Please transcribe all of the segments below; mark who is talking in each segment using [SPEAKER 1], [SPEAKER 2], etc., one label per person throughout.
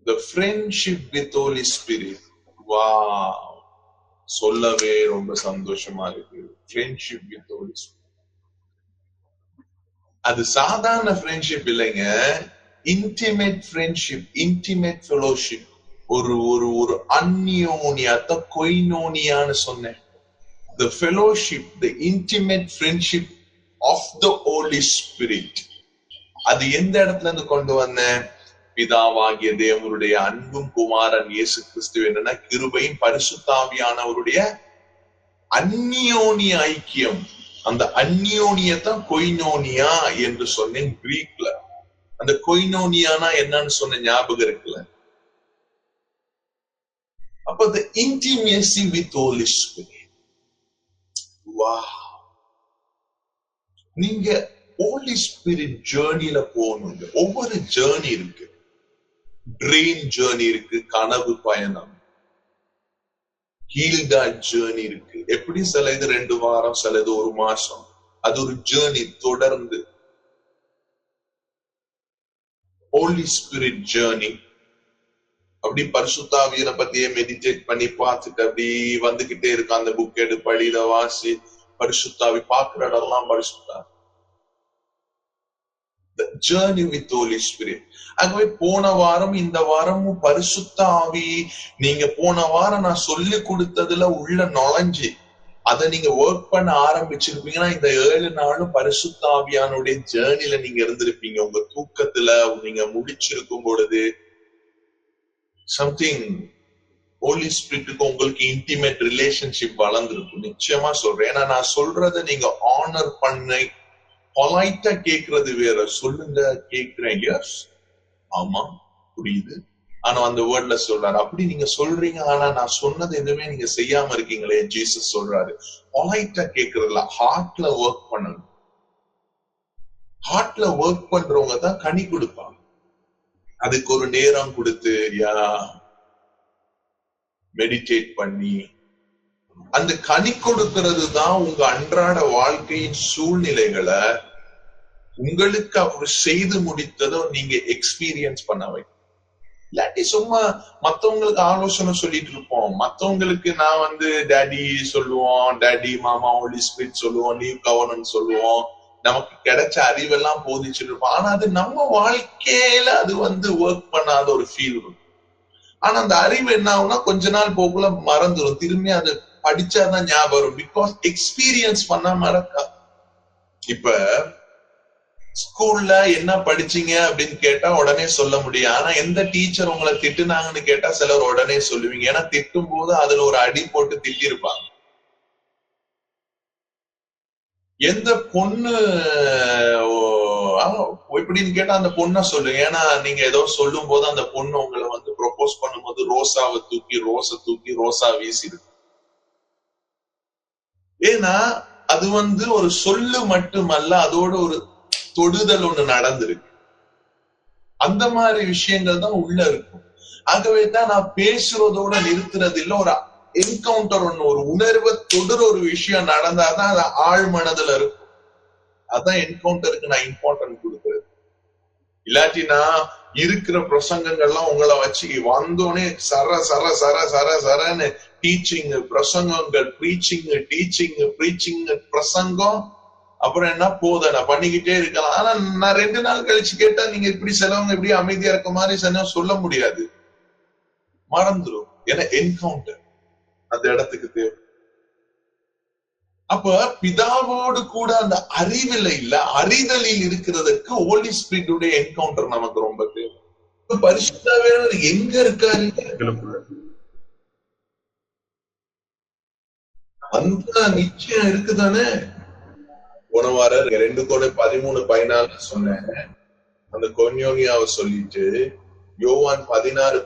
[SPEAKER 1] The friendship with Holy Spirit. Wow. சொல்லவே ரொம்ப சந்தோஷமா இருக்கு. Friendship with Holy Spirit. அது சாதாரண ஃப்ரெண்ட்ஷிப் இல்லைங்க. Intimate friendship, intimate fellowship. ஒரு ஒரு ஒரு அந்நியோனியத்தை கொய்னோனியான்னு சொன்னேன். The fellowship, the intimate friendship of the Holy Spirit. அது எந்த இடத்துல இருந்து கொண்டு வந்தேன்? பிதாவாகிய தேவனுடைய அன்பும் குமாரன் இயேசு கிறிஸ்து என்னன்னா கிருபையும் பரிசுத்தாவியானவருடைய அந்நியோனிய ஐக்கியம். அந்த அந்நியோனியத்தான் கொய்னோனியா என்று சொன்னேன் கிரீக்ல. அந்த கொய்னோனியானா என்னன்னு சொன்ன ஞாபகம் இருக்குல்ல? அப்ப the intimacy with Holy Spirit. வா, நீங்க ஹோலி ஸ்பிரிட் ஜேர்னில போகணுங்க. ஒவ்வொரு ஜேர்னி இருக்கு. ட்ரீம் ஜேர்னி இருக்கு, கனவு பயணம். ஹீல் காட் ஜேர்னி இருக்கு. எப்படி சில இது 2 வாரம், சிலது 1 மாசம். அது ஒரு ஜேர்னி தொடர்ந்து. ஹோலி ஸ்பிரிட் ஜேர்னி அப்படி பரிசுத்தாவியனை பத்தியே மெடிடேட் பண்ணி பார்த்துட்டு அப்படி வந்துகிட்டே இருக்கு. அந்த புக் எடு, படியில வாசி, பரிசுத்தாவி பாக்குற இடம்லாம் பரிசுத்தாவி. The journey with Holy Spirit. ஆகவே போன வாரம் இந்த வாரமும் பரிசுத்த ஆவி நீங்க போன வாரம் நான் சொல்லி கொடுத்ததுல உள்ள நுழைஞ்சு அதை நீங்க ஒர்க் பண்ண ஆரம்பிச்சிருப்பீங்கன்னா இந்த 7 நாளும் பரிசுத்த ஆவியானுடைய ஜேர்னில நீங்க இருந்திருப்பீங்க. உங்க தூக்கத்துல நீங்க முடிச்சிருக்கும் பொழுது சம்திங் ஹோலி ஸ்பிரிட்டுக்கு உங்களுக்கு இன்டிமேட் ரிலேஷன்ஷிப் வளர்ந்துருக்கும். நிச்சயமா சொல்றேன். ஏன்னா நான் சொல்றதை நீங்க ஆனர் பண்ண பொலைட்டா கேட்கறது வேற. சொல்லுங்க, கேட்கிறேன், எஸ், ஆமா, புரியுது, ஆனா அந்த வேர்ட்ல சொல்றாரு. அப்படி நீங்க சொல்றீங்க, ஆனா நான் சொன்னது எதுவுமே நீங்க செய்யாம இருக்கீங்களே. ஜீசஸ் சொல்றாரு பொலைட்டா கேட்கறதுல ஹார்ட்ல ஒர்க் பண்ணணும். ஹார்ட்ல ஒர்க் பண்றவங்க தான் கனி கொடுப்பாங்க. அதுக்கு ஒரு நேரம் கொடுத்து மெடிடேட் பண்ணி அந்த கனி கொடுக்கிறது தான் உங்க அன்றாட வாழ்க்கையின் சூழ்நிலைகளை உங்களுக்கு அவர் செய்து முடித்ததோ நீங்க எக்ஸ்பீரியன்ஸ் பண்ண வைக்கும். இல்லாட்டி சும்மா மத்தவங்களுக்கு ஆலோசனை சொல்லிட்டு இருப்போம். மத்தவங்களுக்கு நான் டேடி சொல்லுவோம், டேடி மாமா ஹோலி ஸ்பிரிட் சொல்லுவோம், நியூ கவர்னன்ட் சொல்லுவோம், நமக்கு கிடைச்ச அறிவெல்லாம் போதிச்சுட்டு இருப்போம். ஆனா அது நம்ம வாழ்க்கையில அது ஒர்க் பண்ணாத ஒரு ஃபீல் இருக்கும். ஆனா அந்த அறிவு என்ன ஆகும்னா கொஞ்ச நாள் போக்குள்ள மறந்துடும். திரும்பி அது படிச்சாதான் ஞாபகம் வரும். பிகாஸ் எக்ஸ்பீரியன்ஸ் பண்ணா மறக்கா. இப்ப ஸ்கூல்ல என்ன படிச்சீங்க அப்படின்னு கேட்டா உடனே சொல்ல முடியும். ஆனா எந்த டீச்சர் உங்களை திட்டுனாங்கன்னு கேட்டா சிலர் உடனே சொல்லுவீங்க. ஏன்னா திட்டும் போது அதுல ஒரு அடி போட்டு திட்டிருப்பாங்க. எந்த பொண்ணு எப்படின்னு கேட்டா அந்த பொண்ணை சொல்லுங்க. ஏன்னா நீங்க ஏதோ சொல்லும் போது அந்த பொண்ணு உங்களை ப்ரொபோஸ் பண்ணும்போது ரோஸாவை தூக்கி ரோசா வீசிருக்கு. ஏன்னா அது ஒரு சொல்லு மட்டுமல்ல, அதோட ஒரு தொடுதல் ஒண்ணு நடந்திருக்கு. அந்த மாதிரி விஷயங்கள் தான் உள்ள இருக்கும். ஆகவே தான் நான் பேசுறதோட நிறுத்துறது இல்ல. ஒரு என்கவுண்டர் ஒண்ணு, ஒரு உணர்வை தொடுற ஒரு விஷயம் நடந்தாதான் அது ஆழ் மனதுல இருக்கும். அதான் என்கவுண்டருக்கு நான் இம்பார்ட்டன்ட் கொடுக்குறது. இல்லாட்டி நான் இருக்கிற பிரசங்கங்கள்லாம் உங்களை வச்சு வந்தோடனே சர சர சர சர சரன்னு டீச்சிங் பிரசங்கங்கள், ப்ரீச்சிங் பிரசங்கம், அப்புறம் என்ன போதனை பண்ணிக்கிட்டே இருக்கலாம். ஆனா நான் 2 நாள் கழிச்சு கேட்டா நீங்க இப்படி சிலவங்க இப்படி அமைதியா இருக்க மாதிரி சொல்ல முடியாது, மறந்துடும். ஏன்னா என்கவுண்டர் அந்த இடத்துக்கு தேவை. அப்ப பிதாவோடு கூட அந்த அறிவில் இல்ல, அறிதலில் இருக்கிறதுக்கு ஹோலி ஸ்பிரிட்டுடைய என்கவுண்டர் நமக்கு ரொம்ப தேவை. பரிசுத்தாவியானவர் எங்க இருக்காரு? அந்த நிச்சயம் இருக்குதானே. போன வாரம் 2:13-14 சொன்னேன். அந்த கொன்யோனியாவை சொல்லிட்டு யோவான் 16:17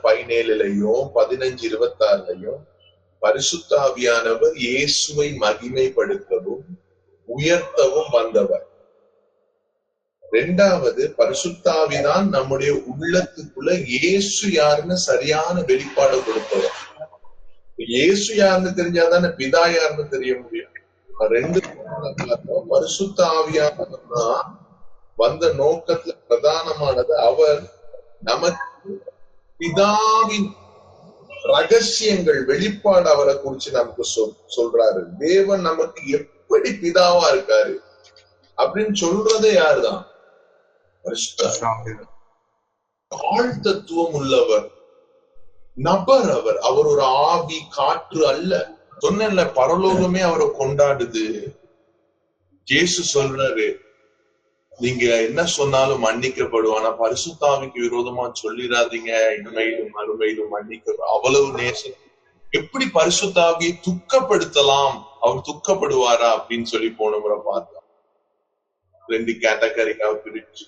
[SPEAKER 1] 15:26 பரிசுத்தாவியானவர் இயேசுவை மகிமைப்படுத்தவும் உயர்த்தவும் வந்தவர். 2வது பரிசுத்தாவிதான் நம்முடைய உள்ளத்துக்குள்ள இயேசு யாருன்னு சரியான வெளிப்பாடு கொடுப்பவர். இயேசு யாருன்னு தெரிஞ்சாதானே பிதா யாருன்னு தெரிய முடியும். 2 பரிசுத்தாவியானவர் வந்த நோக்கத்துல பிரதானமானது அவர் நமக்கு பிதாவின் ரகசியங்கள் வெளிப்பாடு அவரை குறிச்சு நமக்கு சொல்றாரு. தேவன் நமக்கு எப்படி பிதாவா இருக்காரு அப்படின்னு சொல்றதே யாருதான்? ஆழ்தத்துவம் உள்ளவர் நபர் அவர். அவர் ஒரு ஆவி காற்று அல்ல. சொன்ன பரலோகமே அவரை கொண்டாடுது. இயேசு சொல்றாரு, நீங்க என்ன சொன்னாலும் மன்னிக்கப்படுவானா பரிசுத்தாவிக்கு விரோதமா சொல்லிடாதீங்க, இன்மையிலும் மறுமையிலும் மன்னிக்க. அவ்வளவு நேசம். எப்படி பரிசுத்தாவியை துக்கப்படுத்தலாம், அவர் துக்கப்படுவாரா அப்படின்னு சொல்லி போன முறை பார்த்தோம். 2 கேட்டகரிக்காக பிரிச்சு.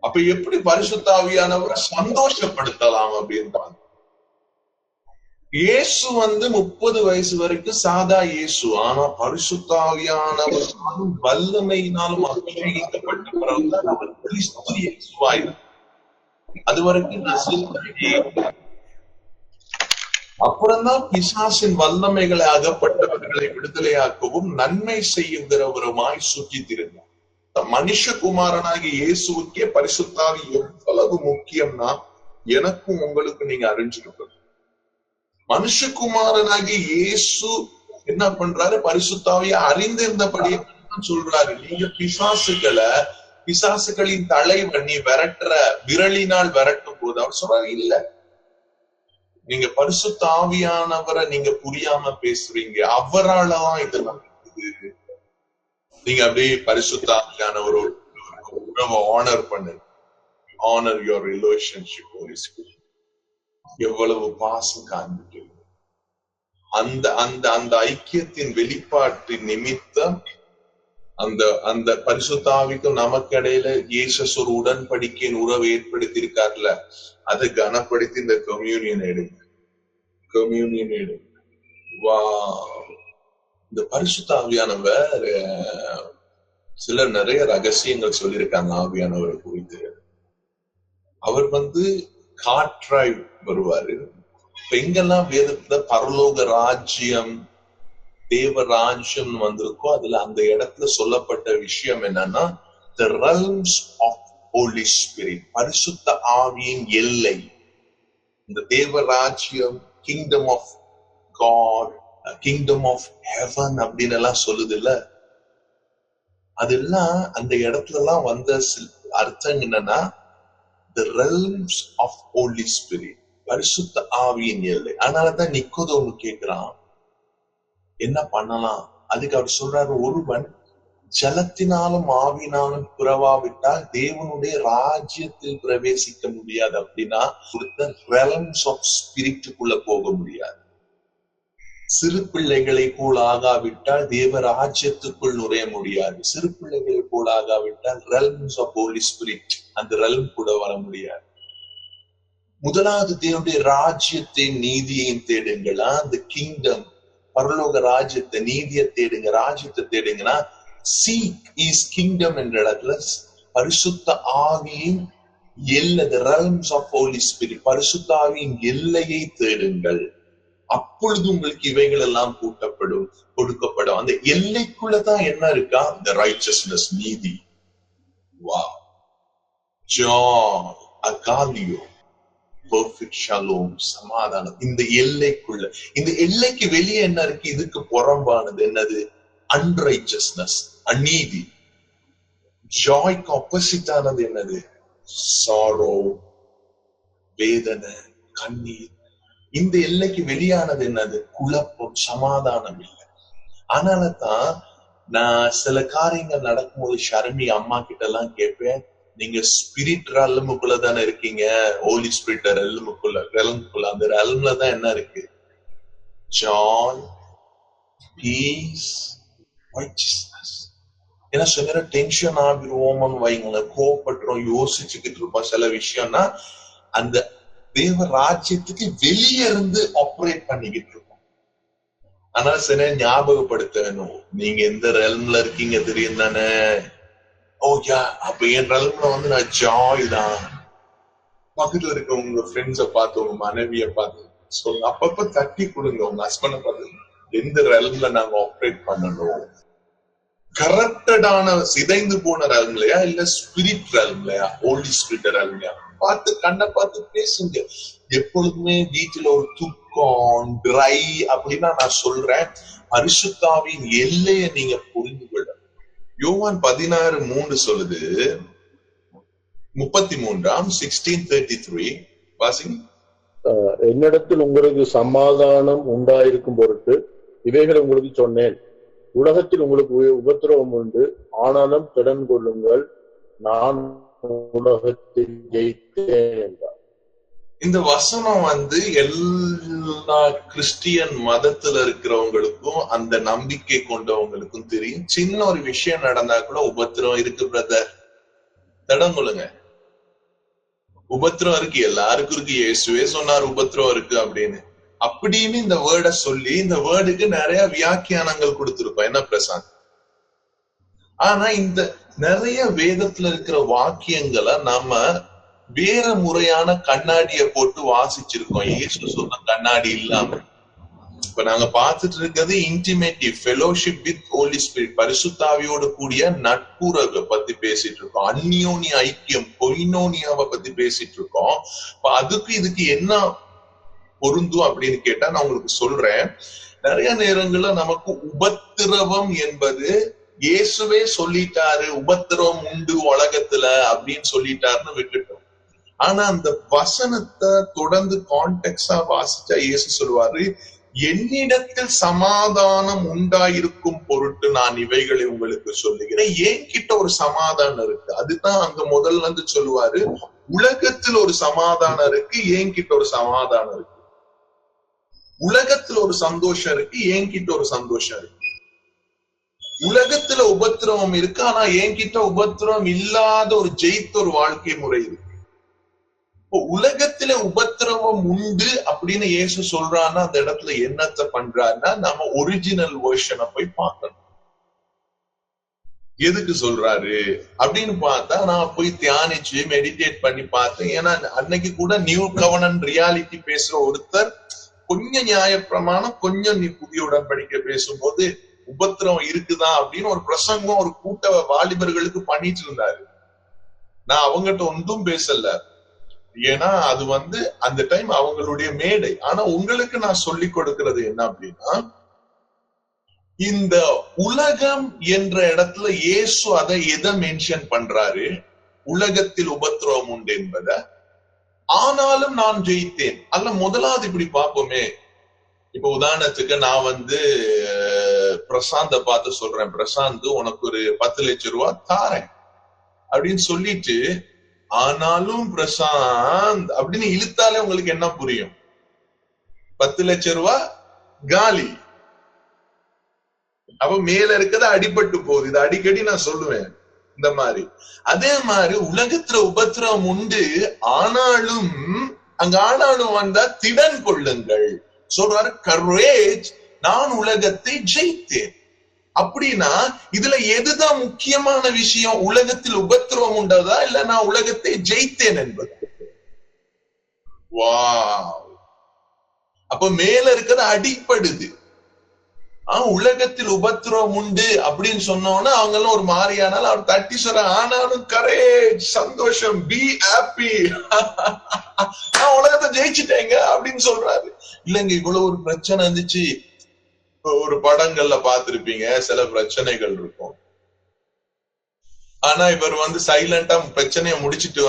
[SPEAKER 1] அப்ப எப்படி பரிசுத்தாவியானவரை சந்தோஷப்படுத்தலாம் அப்படின்னு பார்த்தோம். இயேசு 30 வயசு வரைக்கும் சாதா இயேசு. ஆனா பரிசுத்தாவியானவராலும் வல்லமையினாலும் அபிஷேகிக்கப்பட்ட பிறகுதான் அவர் கிறிஸ்து இயேசுவாயிரு. அது வரைக்கும் அப்புறம்தான் பிசாசின் வல்லமைகளை அகப்பட்டவர்களை விடுதலையாக்கவும் நன்மை செய்யுங்கிறவருமாய் சுற்றி திருந்தார். மனுஷகுமாரனாகிய இயேசுவுக்கே பரிசுத்தாவி எவ்வளவு முக்கியம்னா எனக்கும் உங்களுக்கு நீங்க அறிஞ்சிருக்கணும். மனுஷகுமாரனாகிய இயேசு என்ன பண்றாரு? பரிசுத்தாவியை அறிந்திருந்தபடியே சொல்றாரு, நீங்க பிசாசுகளின் தலைவன் நீ விரட்டுற விரலினால் விரட்டும் போது அவர் சொல்றாரு, இல்ல நீங்க பரிசுத்தாவியானவரை நீங்க புரியாம பேசுறீங்க, அவராலதான் இது நடக்குது. நீங்க அப்படியே பரிசுத்தாவியானவரோட உறவை ஆனர் பண்ணுங்க. Honour your relationship. எவ்வளவு பாசம் காண்பிக்க அந்த அந்த அந்த ஐக்கியத்தின் வெளிப்பாட்டின் நிமித்தம் அந்த பரிசுத்தாவிக்கும் நமக்கு இடையில இயேசு ஒரு உடன்படிக்கையின் உறவு ஏற்படுத்தி இருக்காருல, அதை கனப்படுத்தி இந்த கம்யூனியன் எடுங்க. வா, இந்த பரிசுத்தாவியானவர் சிலர் நிறைய ரகசியங்கள் சொல்லியிருக்காங்க ஆவியானவரை குறித்து. அவர் காற்றாய் வருவாரு. எங்கெல்லாம் வேதத்துல பரலோக ராஜ்யம் தேவ ராஜ்யம் வந்திருக்கோ அதுல அந்த இடத்துல சொல்லப்பட்ட விஷயம் என்னன்னா, the realms of Holy Spirit, பரிசுத்த ஆவியின் எல்லை. இந்த தேவ ராஜ்யம், kingdom of God, kingdom of heaven அப்படின்னு எல்லாம் சொல்லுது இல்ல, அதெல்லாம் அந்த இடத்துல எல்லாம் வந்த அர்த்தம் என்னன்னா, the realms of Holy Spirit, பரிசுத்த ஆவியின் எல்லை. அதனாலதான் நிக்கோதேமு கேட்கிறான், என்ன பண்ணலாம்? அதுக்கு அவர் சொல்றாரு, ஒருவன் ஜலத்தினாலும் ஆவினாலும் பிறவாவிட்டால் தேவனுடைய ராஜ்யத்தில் பிரவேசிக்க முடியாது. அப்படின்னா realms of spiritக்குள்ள போக முடியாது. சிறு பிள்ளைகளை போல் ஆகாவிட்டால் தேவ ராஜ்யத்துக்குள் நுழைய முடியாது. சிறு பிள்ளைகளை போல் ஆகாவிட்டால் realms of Holy Spirit, அந்த realm கூட வர முடியாது. முதலாவது தேவனுடைய ராஜ்யத்தை நீதியையும் தேடுங்களா, அந்த கிங்டம் பரலோக ராஜ்யத்தை நீதியை தேடுங்க, ராஜ்யத்தை தேடுங்கன்னா seek is kingdom என்ற இடத்துல பரிசுத்த ஆவியின் எல்லை, the realms of Holy Spirit, பரிசுத்த ஆவியின் எல்லையை தேடுங்கள். அப்பொழுது உங்களுக்கு இவைகள் எல்லாம் கூட்டப்படும், கொடுக்கப்படும். அந்த எல்லைக்குள்ளதான் என்ன இருக்கா? the righteousness, நீதி, joy, agapio, perfect shalom, சமாதானம். இந்த எல்லைக்குள்ள, இந்த எல்லைக்கு வெளியே என்ன இருக்கு? இதுக்கு புறம்பானது என்னது? unrighteousness, அநீதி. ஜாய்க்கு ஆப்போசிட் ஆனது என்னது? sorrow, வேதனை, கண்ணீர். இந்த எல்லைக்கு வெளியானது என்னது? குழப்பம், சமாதானம் இல்லை. அதனாலதான் நான் சில காரியங்கள் நடக்கும்போது ஷர்மி அம்மா கிட்ட எல்லாம் கேட்பேன், நீங்க ஸ்பிரிட் ரெல்முக்குள்ள தானே இருக்கீங்க, ஹோலி ஸ்பிரிட் ரெல்முக்குள்ள, அந்த ரெல்ம்ல தான் என்ன இருக்கு? Joy, peace, righteousness. ஏன்னா சில நேரம் டென்ஷன் ஆகிருவோம்னு வைங்களேன், கோவப்பட்டுரும், யோசிச்சுக்கிட்டு இருப்போம் சில விஷயம்னா, அந்த தேவ ராஜ்யத்துக்கு வெளியே இருந்து ஆப்ரேட் பண்ணிக்கிட்டு இருக்கோம். அதனால சில ஞாபகப்படுத்தணும், நீங்க எந்த ரெல்ம்ல இருக்கீங்க தெரியும் தானே? ஓகே, அப்ப என் ரெல்ம்ல நான் ஜாய் தான். பக்கத்துல இருக்க உங்க ஃப்ரெண்ட்ஸ பார்த்து, உங்க மனைவிய பார்த்து சொல்லுங்க, அப்பப்ப தட்டி கொடுங்க உங்க ஹஸ்பண்ட பார்த்து, எந்த ரெல்ம்ல நாங்க ஆப்ரேட் பண்ணணும். கரப்டடான சிதைந்து போன ரல்லையா இல்ல ஸ்பிரிட் ரல்லையா, ஹோலி ஸ்பிரிட் ரல்லையா பார்த்து கண்ணை பார்த்து பேசுங்க. எப்பொழுதுமே வீட்டுல ஒரு துக்கம் ட்ரை அப்படின்னா நான் சொல்றேன், பரிசுத்தாவின் எல்லையை நீங்க புரிந்து கொள்ள. யோவான் 16:3 சொல்லுது, 33 16:33 வாசிங்க.
[SPEAKER 2] என்னிடத்தில் உங்களுக்கு சமாதானம் உண்டாயிருக்கும் பொருட்டு இவைகளை உங்களுக்கு சொன்னேன். உலகத்தில் உங்களுக்கு உபத்திரவம் உண்டு, ஆனாலும் திடன் கொள்ளுங்கள், நான் உலகத்தில் ஜெயித்தேன் என்றார்.
[SPEAKER 1] இந்த வசனம் எல்லா கிறிஸ்டியன் மதத்துல இருக்கிறவங்களுக்கும் அந்த நம்பிக்கை கொண்டவங்களுக்கும் தெரியும். சின்ன ஒரு விஷயம் நடந்தா கூட உபத்திரம் இருக்கு பிரதர், திடன் கொள்ளுங்க. உபத்திரம் இருக்கு, எல்லாருக்கும் இருக்கு. இயேசுவே சொன்னார் உபத்திரம் இருக்கு அப்படின்னு. அப்படின்னு இந்த வேர்டை சொல்லி இந்த வேர்டுக்கு நிறைய வியாக்கியானங்கள் கொடுத்திருக்கோம். என்ன பிரசாந்த்? ஆனா இந்த நிறைய வேதத்துல இருக்கிற வாக்கியங்களை நாம வேற முறையான கண்ணாடிய போட்டு வாசிச்சிருக்கோம். இயேசு சொன்ன கண்ணாடி இல்லாம. இப்ப நாங்க பார்த்துட்டு இருக்கிறது இன்டிமேட்டி ஃபெலோஷிப் வித் ஹோலி ஸ்பிரிட், பரிசுத்தாவியோடு கூடிய நட்புறவை பத்தி பேசிட்டு இருக்கோம். அந்நியோனிய ஐக்கியம், கொயினோனியாவை பத்தி பேசிட்டு இருக்கோம். அதுக்கு இதுக்கு என்ன பொருந்தும் அப்படின்னு கேட்டா நான் உங்களுக்கு சொல்றேன். நிறைய நேரங்கள்ல நமக்கு உபத்திரவம் என்பது இயேசுவே சொல்லிட்டாரு, உபத்திரவம் உண்டு உலகத்துல அப்படின்னு சொல்லிட்டாருன்னு விட்டுட்டோம். ஆனா அந்த வசனத்தை தொடர்ந்து கான்டெக்ஸ்டா வாசிச்சா இயேசு சொல்லுவாரு, என்னிடத்தில் சமாதானம் உண்டாயிருக்கும் பொருட்டு நான் இவைகளை உங்களுக்கு சொல்லுகிறேன். என்கிட்ட ஒரு சமாதானம் இருக்கு. அதுதான் அங்க முதல்ல இருந்து சொல்லுவாரு, உலகத்தில் ஒரு சமாதானம் இருக்கு, என்கிட்ட ஒரு சமாதானம் இருக்கு. உலகத்துல ஒரு சந்தோஷம் இருக்கு, என்கிட்ட ஒரு சந்தோஷம் இருக்கு. உலகத்துல உபத்திரவம் இருக்கு, ஆனா என்கிட்ட உபத்திரவம் இல்லாத ஒரு ஜெயித்த ஒரு வாழ்க்கை முறை இருக்கு. உலகத்துல உபத்திரவம் உண்டு அப்படின்னு இயேசு சொல்றான்னா அந்த இடத்துல என்னத்தை பண்றாருன்னா நம்ம ஒரிஜினல் வெர்ஷனை போய் பார்க்கணும். எதுக்கு சொல்றாரு அப்படின்னு பார்த்தா நான் போய் தியானிச்சு மெடிடேட் பண்ணி பார்த்தேன். ஏன்னா அன்னைக்கு கூட நியூ கவர்னன்ட் ரியாலிட்டி பேசுற ஒருத்தர் கொஞ்சம் நியாயப்பிரமாணம் கொஞ்சம் நீ புதிய உடன்படிக்கை பேசும்போது உபத்திரவம் இருக்குதா அப்படின்னு ஒரு பிரசங்கம் ஒரு கூட்ட வாலிபர்களுக்கு பண்ணிட்டு இருந்தாரு. நான் அவங்ககிட்ட ஒன்றும் பேசல, ஏன்னா அது அந்த டைம் அவங்களுடைய மேடை. ஆனா உங்களுக்கு நான் சொல்லி கொடுக்கிறது என்ன அப்படின்னா, இந்த உலகம் என்ற இடத்துல இயேசு அதை எதை மென்ஷன் பண்றாரு, உலகத்தில் உபத்திரவம் உண்டு என்பத. ஆனாலும் நான் ஜெயித்தேன் அல்ல. முதலாவது இப்படி பார்ப்போமே. இப்ப உதாரணத்துக்கு நான் பிரசாந்த பார்த்து சொல்றேன், பிரசாந்த் உனக்கு ஒரு 10 லட்சம் ரூபாய் தாரேன் அப்படின்னு சொல்லிட்டு, ஆனாலும் பிரசாந்த் அப்படின்னு இழுத்தாலே உங்களுக்கு என்ன புரியும்? 10 லட்சம் ரூபாய் காலி. அப்ப மேல இருக்கிறது அடிபட்டு போகுது. இது அடிக்கடி நான் சொல்லுவேன் இந்த மாதிரி. அதே மாதிரி உலகத்துல உபத்திரவம் உண்டு, ஆனாலும் அங்க ஆனாலும் வந்தா திடன் கொள்ளுங்கள் சொல்றாரு. கரேஜ், நான் உலகத்தை ஜெயித்தேன். அப்படின்னா இதுல எதுதான் முக்கியமான விஷயம்? உலகத்தில் உபத்திரவம் உண்டதா இல்ல நான் உலகத்தை ஜெயித்தேன் என்பது? வா, அப்ப மேல இருக்கிறது அடிப்படுது. உலகத்தில் உபத்திரவம் உண்டு அப்படின்னு சொன்னோன்னா அவங்க எல்லாம் ஒரு மாதிரியானாலும் அவர் தட்டி சொல்ற, ஆனாலும் கரேஜ், சந்தோஷம், பி ஹாப்பி, நான் உலகத்தை ஜெயிச்சுட்டேங்க அப்படின்னு சொல்றாரு. இல்லைங்க, இவ்வளவு ஒரு பிரச்சனை இருந்துச்சு. ஒரு படங்கள்ல பார்த்திருப்பீங்க, சில பிரச்சனைகள் இருக்கும். ஆனா இவர் சைலண்டா பிரச்சனைய முடிச்சிட்டு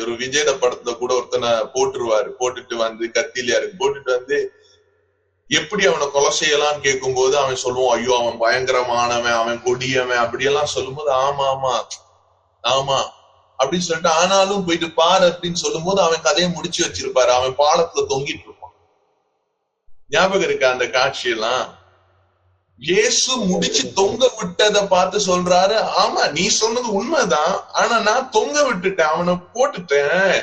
[SPEAKER 1] ஒரு விஜயோட படத்துல கூட ஒருத்தனை போட்டுட்டு கத்திலியா இருக்கு போட்டுட்டு எப்படி அவனை கொலை செய்யலாம்னு கேட்கும் போது அவன் சொல்லுவான், ஐயோ அவன் பயங்கரமானவன், அவன் கொடியவன் அப்படியெல்லாம் சொல்லும்போது ஆமா ஆமா ஆமா அப்படின்னு சொல்லிட்டு, ஆனாலும் போயிட்டு பாரு அப்படின்னு சொல்லும் போது அவன் கதையை முடிச்சு வச்சிருப்பாரு. அவன் பாலத்துல தொங்கிட்டு இருப்பான். ஞாபகம் இருக்கா அந்த காட்சியெல்லாம்? இயேசு முடிச்சு தொங்க விட்டதை பார்த்து சொல்றாரு, ஆமா நீ சொன்னது உண்மைதான், ஆனா நான் தொங்க விட்டுட்டேன், அவனை போட்டுட்டேன்.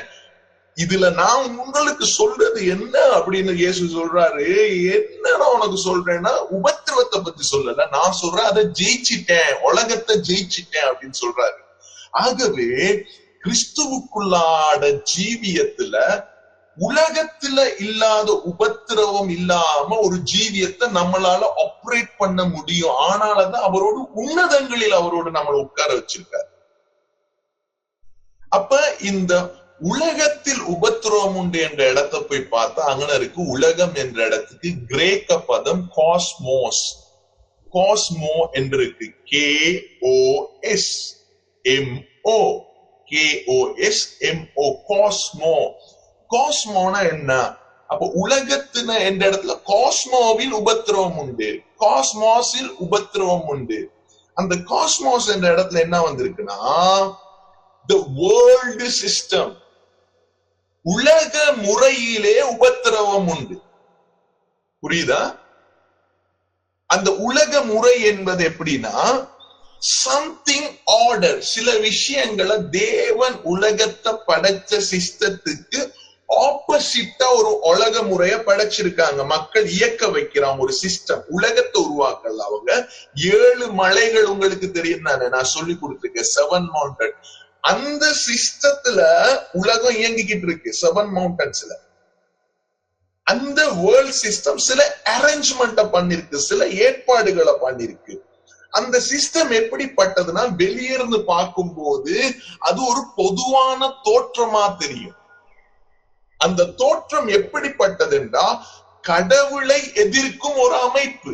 [SPEAKER 1] இதுல நான் உங்களுக்கு சொல்றது என்ன அப்படின்னு இயேசு சொல்றாரு. என்ன உனக்கு சொல்றேன்னா உபத்திரவத்தை பத்தி சொல்லல, நான் சொல்றேன் அதை ஜெயிச்சிட்டேன், உலகத்தை ஜெயிச்சிட்டேன் அப்படின்னு சொல்றாரு. ஆகவே கிறிஸ்துவுக்குள்ளாட ஜீவியத்துல உலகத்துல இல்லாத உபத்திரவம் இல்லாம ஒரு ஜீவியத்தை நம்மளால ஆப்ரேட் பண்ண முடியும். ஆனாலதான் அவரோடு உன்னதங்களில் அவரோடு நம்மளை உட்கார வச்சிருக்காரு. அப்ப இந்த உலகத்தில் உபத்திரவம் உண்டு என்ற இடத்தை போய் பார்த்தா அங்க இருக்கு. உலகம் என்ற இடத்துக்கு கிரேக்க பதம் காஸ்மோஸ், காஸ்மோ என்று இருக்கு. KOSMO, KOSMO, Cosmo. காஸ்மோனா என்ன? அப்ப உலகத்தின என்ற இடத்துல காஸ்மோவில் உபத்திரவம் உண்டு, காஸ்மோஸில் உபத்திரவம் உண்டு. அந்த காஸ்மோஸ் என்ற இடத்துல என்ன வந்திருக்குன்னா the world system, உலக முறையிலே உபத்திரவம் உண்டு. புரியுதா? அந்த உலக முறை என்பது எப்படின்னா சம்திங் ஆர்டர், சில விஷயங்களை தேவன் உலகத்தை படைச்ச சிஸ்டத்துக்கு ஆப்போசிட்டா ஒரு உலக முறைய படைச்சிருக்காங்க. மக்கள் இயக்க வைக்கிறாங்க ஒரு சிஸ்டம். உலகத்தை உருவாக்கல அவங்க. 7 மலைகள் உங்களுக்கு தெரியும் தானே, நான் சொல்லி கொடுத்திருக்கேன், 7 மவுண்டன். அந்த சிஸ்டத்துல உலகம் இயங்கிக்கிட்டு இருக்கு 7 மவுண்டன்ஸ்ல. அந்த வேர்ல்ட் சிஸ்டம் சில அரேஞ்ச்மெண்ட பண்ணிருக்கு, சில ஏற்பாடுகளை பண்ணிருக்கு. அந்த சிஸ்டம் எப்படிப்பட்டதுன்னா வெளியிருந்து பார்க்கும்போது அது ஒரு பொதுவான தோற்றமா தெரியும். அந்த தோற்றம் எப்படிப்பட்டதுன்றா கடவுளை எதிர்க்கும் ஒரு அமைப்பு,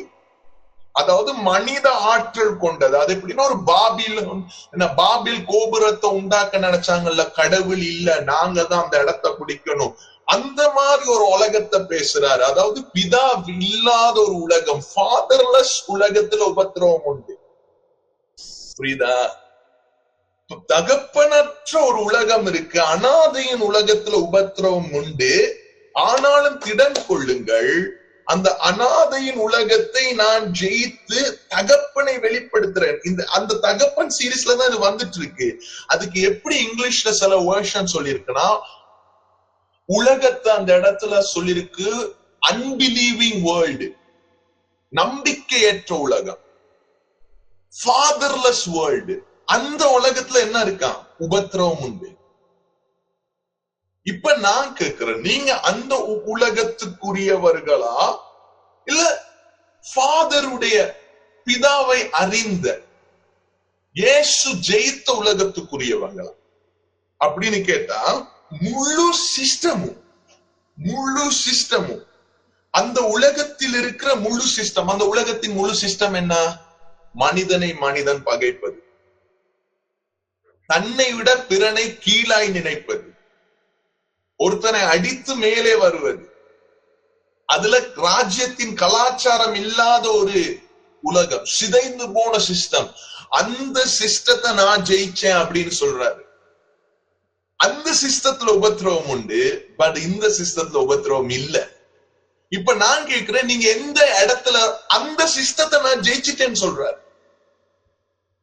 [SPEAKER 1] அதாவது மனித ஆற்றல் கொண்டது. அது எப்படின்னா ஒரு பாபில் கோபுரத்தை உண்டாக்க நினைச்சாங்கல்ல, கடவுள் இல்ல, நாங்க தான் அந்த இடத்தை பிடிக்கணும். அந்த மாதிரி ஒரு உலகத்தை பேசுறாரு. அதாவது பிதா இல்லாத ஒரு உலகம், ஃபாதர்லெஸ் உலகத்துல உபத்திரவம் உண்டு. புரியுதா? தகப்பனற்ற ஒரு உலகம் இருக்கு, அனாதையின் உலகத்துல உபத்திரவம் உண்டு. ஆனாலும் திடன் கொள்ளுங்கள், அந்த அனாதையின் உலகத்தை நான் ஜெயித்து தகப்பனை வெளிப்படுத்துறேன். அந்த தகப்பன் சீரீஸ்ல தான் இது வந்துட்டு இருக்கு. அதுக்கு எப்படி இங்கிலீஷ்ல சில வெர்ஷன் சொல்லிருக்குன்னா, உலகத்தை அந்த இடத்துல சொல்லிருக்கு அன்பிலீவிங் வேர்ல்டு, நம்பிக்கையற்ற உலகம், ஃபாதர்லெஸ் வேர்ல்டு. அந்த உலகத்துல என்ன இருக்கா? உபத்திரவம் உண்டு. இப்ப நான் கேட்கிறேன், நீங்க அந்த உலகத்துக்குரியவர்களா இல்ல ஃபாதருடைய பிதாவை அறிந்த இயேசு ஜெயித்த உலகத்துக்குரியவங்களா அப்படின்னு கேட்டா முழு சிஸ்டமும் அந்த உலகத்தில் இருக்கிற முழு சிஸ்டம். அந்த உலகத்தின் முழு சிஸ்டம் என்ன? மனிதனை மனிதன் பகைப்பது, தன்னை விட பிறனை கீழாய் நினைப்பது, ஒருத்தனை அடித்து மேலே வருவது. அதுல ராஜ்யத்தின் கலாச்சாரம் இல்லாத ஒரு உலகம், சிதைந்து போன சிஸ்டம். அந்த சிஸ்டத்தை நான் ஜெயிச்சேன் அப்படின்னு சொல்றாரு. அந்த சிஸ்டத்துல உபத்திரவம் உண்டு, பட் இந்த சிஸ்டத்துல உபத்திரவம் இல்ல. இப்ப நான் கேட்கிறேன், நீங்க எந்த இடத்துல அந்த சிஸ்டத்தை நான் ஜெயிச்சிட்டேன்னு சொல்றாரு?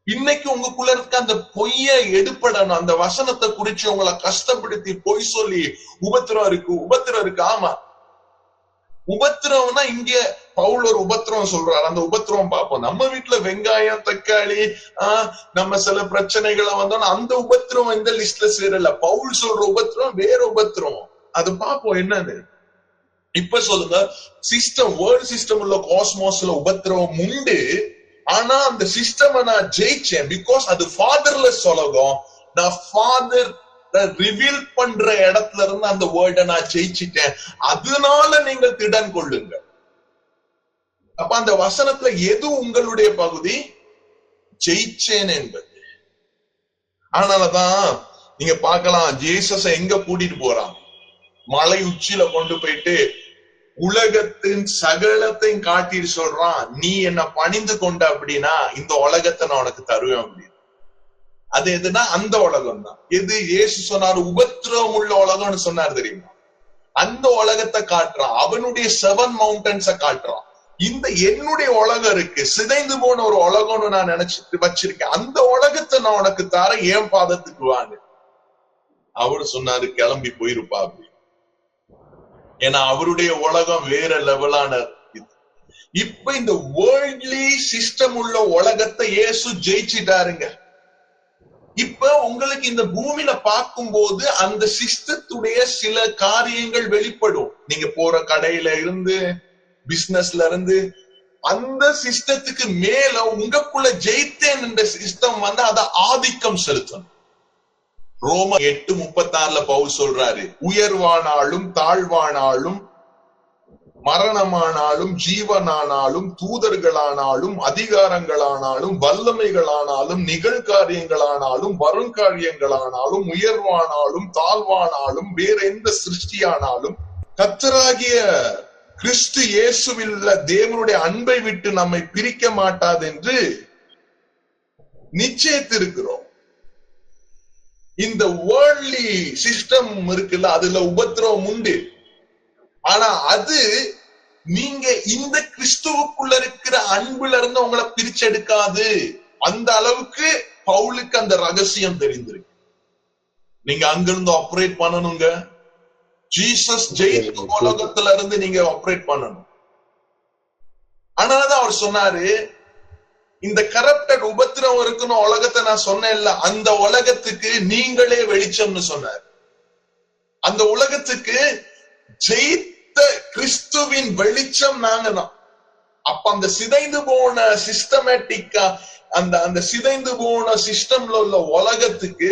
[SPEAKER 1] இன்னைக்கு உங்களுக்குள்ள இருக்க அந்த பொய்ய எடுப்படணும். அந்த வசனத்தை குறிச்சு உங்களை கஷ்டப்படுத்தி பொய் சொல்லி உபத்திரம் இருக்கு. ஆமா, உபத்திரம்னா இங்க பவுல் ஒரு உபத்திரம் சொல்றாரு. அந்த உபத்திரம் பார்ப்போம். நம்ம வீட்டுல வெங்காயம், தக்காளி, நம்ம சில பிரச்சனைகளை வந்தோம்னா அந்த உபத்திரம் இந்த லிஸ்ட்ல சேரல. பவுல் சொல்ற உபத்திரம் வேற உபத்திரம். அது பார்ப்போம் என்னன்னு. இப்ப சொல்லுங்க, சிஸ்டம், வேர்ல்ட் சிஸ்டம் உள்ள காஸ்மோஸ்ல உபத்திரவம் உண்டு. ஆனா அந்த சிஸ்டம் நான் ஜெயிச்சேன். பிகாஸ் அது ஃபாதர்லெஸ் உலகம். நான் ஃபாதர் ரிவீல் பண்ற இடத்துல இருந்து அந்த வேர்ல்ட நான் ஜெயிச்சிட்டேன். அதனால நீங்கள் திடன் கொள்ளுங்க. அப்ப அந்த வசனத்துல எது உங்களுடைய பகுதி? ஜெயிச்சேன் என்பது. ஆனாலதான் நீங்க பார்க்கலாம், ஜீசஸ எங்க கூட்டிட்டு போறான்? மலை உச்சியில கொண்டு போயிட்டு உலகத்தின் சகலத்தையும் காட்டிட்டு சொல்றான், நீ என்ன பணிந்து கொண்ட அப்படின்னா இந்த உலகத்தை நான் உனக்கு தருவேன் அப்படின்னு. அது எதுனா அந்த உலகம் தான். எது இயேசு சொன்னாரு? உபத்திரவம் உள்ள உலகம்னு சொன்னார் தெரியுமா? அந்த உலகத்தை காட்டுறான். அவனுடைய 7 மவுண்டன்ஸ காட்டுறான். இந்த என்னுடைய உலகம் இருக்கு, சிதைந்து போன ஒரு உலகம்னு நான் நினைச்சிட்டு வச்சிருக்கேன். அந்த உலகத்தை நான் உனக்கு தர, ஏன் பாதத்துக்கு வாங்க. அவரு சொன்னாரு, கிளம்பி போயிருப்பா அப்படி. ஏன்னா அவருடைய உலகம் வேற லெவலான. இப்ப இந்த வேர்ல்ட்லி சிஸ்டம் உள்ள உலகத்தை இயேசு ஜெயிச்சிட்டாருங்க. இப்ப உங்களுக்கு இந்த பூமியில பார்க்கும்போது அந்த சிஸ்டத்துடைய சில காரியங்கள் வெளிப்படும். நீங்க போற கடையில இருந்து, பிசினஸ்ல இருந்து, அந்த சிஸ்டத்துக்கு மேல உங்களுக்குள்ள ஜெயித்தேன் என்ற சிஸ்டம் அத ஆதிக்கம் செலுத்தணும். ரோமர் 8:36 பவுல் சொல்றாரு, உயர்வானாலும் தாழ்வானாலும் மரணமானாலும் ஜீவனானாலும் தூதர்களானாலும் அதிகாரங்களானாலும் வல்லமைகளானாலும் நிகழ்காரியங்களானாலும் வருங்காரியங்களானாலும் உயர்வானாலும் தாழ்வானாலும் வேற எந்த சிருஷ்டியானாலும் கர்த்தராகிய கிறிஸ்து இயேசுவில் தேவனுடைய அன்பை விட்டு நம்மை பிரிக்க மாட்டாது என்று நிச்சயித்திருக்கிறோம். இந்த வேர்ல்ட்லி சிஸ்டம் இருக்குல்ல, அதுல உபத்திரவம் உண்டு. ஆனா அது நீங்க இந்த கிறிஸ்துவுக்குள்ள இருக்கிற அன்புல இருந்து உங்களை பிரிச்செடுக்காது. அந்த அளவுக்கு பவுலுக்கு அந்த ரகசியம் தெரிந்திருக்கு. நீங்க அங்கிருந்து ஆப்ரேட் பண்ணணுங்க. ஜீசஸ் ஜெயித்த உலகத்துல இருந்து நீங்க ஆப்ரேட் பண்ணணும். ஆனாதான் அவர் சொன்னாரு, இந்த கரப்டட் உபத்திரம் இருக்குன்னு உலகத்தை நான் சொன்னேன்ல, அந்த உலகத்துக்கு நீங்களே வெளிச்சம்னு சொன்னார். அந்த உலகத்துக்கு ஜெயித்த கிறிஸ்துவின் வெளிச்சம் நாங்க தான். அப்ப அந்த சிதைந்து போன சிஸ்டமேட்டிக்கா அந்த சிதைந்து போன சிஸ்டம்ல உள்ள உலகத்துக்கு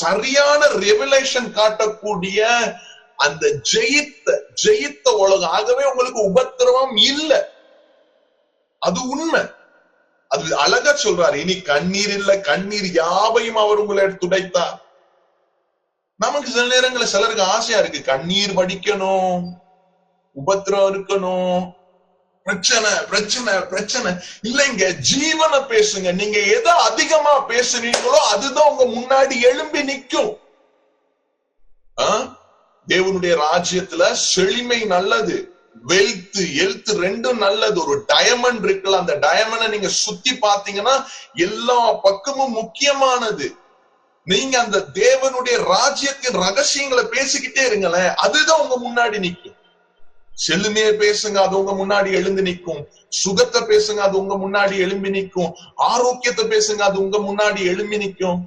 [SPEAKER 1] சரியான ரெவலேஷன் காட்டக்கூடிய அந்த ஜெயித்த உலகம். ஆகவே உங்களுக்கு உபத்திரவம் இல்லை, அது உண்மை. அது அழகா சொல்றாரு, இனி கண்ணீர் இல்ல, கண்ணீர் யாவையும் அவர் உங்களை துடைத்தார். நமக்கு சில நேரங்களில் சிலருக்கு ஆசையா இருக்கு, கண்ணீர் வடிக்கணும், உபத்திரம் இருக்கணும், பிரச்சனை பிரச்சனை பிரச்சனை இல்லைங்க. ஜீவனை பேசுங்க. நீங்க எதை அதிகமா பேசுறீங்களோ அதுதான் உங்க முன்னாடி எழும்பி நிற்கும். தேவனுடைய ராஜ்யத்துல செழுமை நல்லது, வெல்த் ஹெல்த் ரெண்டும் நல்லது. ஒரு டயமண்ட் இருக்குல்ல, அந்த டயமண்டை நீங்க சுத்தி பாத்தீங்கன்னா எல்லா பக்கமும் முக்கியமானது. நீங்க அந்த தேவனுடைய ராஜ்யத்தின் ரகசியங்களை பேசிக்கிட்டே இருங்களேன், அதுதான் உங்க முன்னாடி நிற்கும். செழுமையை பேசுங்க, அது உங்க முன்னாடி எழுந்து நிற்கும். சுகத்தை பேசுங்க, அது உங்க முன்னாடி எழும்பி நிற்கும். ஆரோக்கியத்தை பேசுங்க, அது உங்க முன்னாடி எழும்பி நிற்கும்.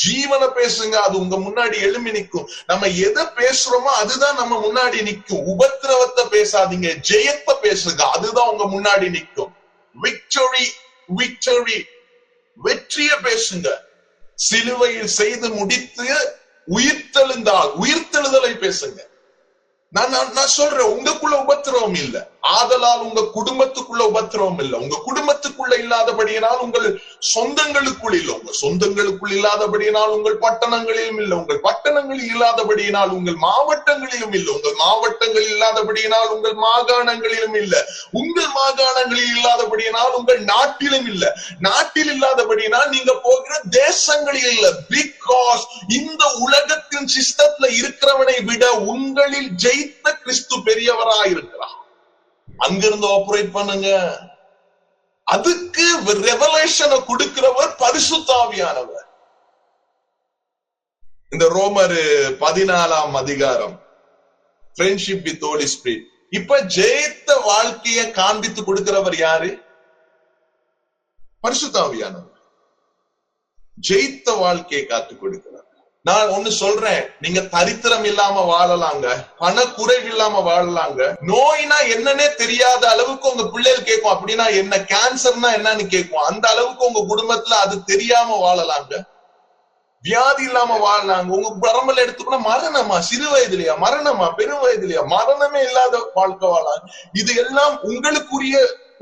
[SPEAKER 1] ஜீவனை பேசுங்க, அது உங்க முன்னாடி எழும்பி நிற்கும். நம்ம எதை பேசுறோமோ அதுதான் நம்ம முன்னாடி நிற்கும். உபத்திரவத்தை பேசாதீங்க, ஜெயத்தை பேசுங்க, அதுதான் உங்க முன்னாடி நிற்கும். விக்டரி விக்டரி வெற்றிய பேசுங்க. சிலுவையில் செய்து முடித்து உயிர்த்தெழுதலை பேசுங்க. நான் சொல்றேன், உங்களுக்குள்ள உபத்திரவம் இல்ல, ஆதலால் உங்க குடும்பத்துக்குள்ள உபத்திரவம் இல்ல. உங்க குடும்பத்துக்குள்ள இல்லாதபடியினால் உங்கள் சொந்தங்களுக்குள் இல்ல, உங்க சொந்தங்களுக்குள் இல்லாதபடியினால் உங்கள் பட்டணங்களிலும் இல்ல, உங்கள் பட்டணங்களில் இல்லாதபடியினால் உங்கள் மாவட்டங்களிலும் இல்ல, உங்கள் மாவட்டங்களில் இல்லாதபடியினால் உங்கள் மாகாணங்களிலும் இல்ல, உங்கள் மாகாணங்களில் இல்லாதபடியினால் உங்கள் நாட்டிலும் இல்ல, நாட்டில் இல்லாதபடியினால் நீங்க போகிற தேசங்களில் இல்ல. பிகாஸ் இந்த உலகத்தின் சிஸ்டத்துல இருக்கிறவனை விட உங்களில் ஜெயித்த கிறிஸ்து பெரியவராய் இருக்கிறார். அங்கிருந்து ஆபரேட் பண்ணுங்க. அதுக்கு ரெவலேஷனை கொடுக்கிறவர் பரிசுத்த ஆவியானவர். இந்த ரோமர் 14 அதிகாரம், ஃப்ரெண்ட்ஷிப் வித் ஹோலி ஸ்பிரிட். இப்ப ஜெயித்த வாழ்க்கையை காண்பித்து கொடுக்கிறவர் யாரு? பரிசுத்த ஆவியானவர். ஜெயித்த வாழ்க்கையை காத்து கொடுக்கிறார். நான் ஒண்ணு சொல்றேன், நீங்க தரித்திரம் இல்லாம வாழலாங்க, பண குறைவு இல்லாம வாழலாங்க. நோய்னா என்னன்னே தெரியாத அளவுக்கு உங்க பிள்ளைகள் கேட்கும், அப்படின்னா என்ன, கேன்சர்னா என்னன்னு கேட்கும். அந்த அளவுக்கு உங்க குடும்பத்துல அது தெரியாம வாழலாங்க. வியாதி இல்லாம வாழலாங்க. உங்க பரம்பல எடுத்துக்கொள்ள மரணமா, சிறு வயதுலயா மரணமா, பெரும் வயதுலயா மரணமே இல்லாத வாழ்க்கை வாழலாம். இது எல்லாம் உங்களுக்குரிய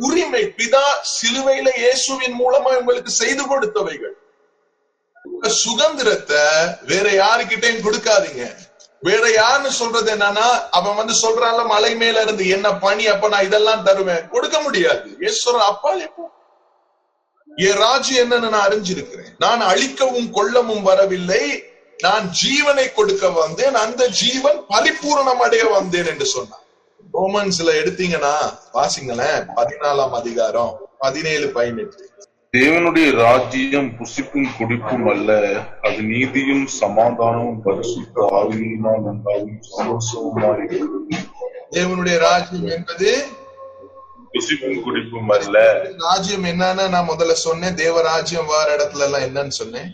[SPEAKER 1] உரிமை. பிதா சிலுவையில இயேசுவின் மூலமா உங்களுக்கு செய்து கொடுத்தவைகள். சுதந்திரத்தை வேற யாருக்கிட்டையும் கொடுக்காதீங்க. வேற யாருன்னு சொல்றது என்னன்னா, அவன் சொல்றான்ல மலை மேல இருந்து என்ன பணி, அப்ப நான் இதெல்லாம் தருவேன். கொடுக்க முடியாது. ஈஸ்வரன் அப்பா எப்போ என் ராஜ்யம் என்னன்னு நான் அறிஞ்சிருக்கிறேன். நான் அழிக்கவும் கொல்லவும் வரவில்லை, நான் ஜீவனை கொடுக்க வந்தேன், அந்த ஜீவன் பரிபூரணம் அடைய வந்தேன் என்று சொன்னான். ரோமன்ஸ்ல எடுத்தீங்கன்னா வாசிங்களேன், 14 அதிகாரம் 17-18.
[SPEAKER 3] தேவனுடைய ராஜ்யம் புசிப்பும் குடிப்பும் அல்ல, அது நீதியும் சமாதானமும் பரிசுத்த ஆவியினால் உண்டாகும் சந்தோஷமுமாய் இருக்கிறது.
[SPEAKER 1] தேவனுடைய ராஜ்யம் என்பது
[SPEAKER 3] புசிப்பும் குடிப்பும் அல்ல.
[SPEAKER 1] ராஜ்யம் என்னன்னு நான் முதல்ல சொன்னேன். தேவராஜ்யம் வேற இடத்துல எல்லாம் என்னன்னு சொன்னேன்.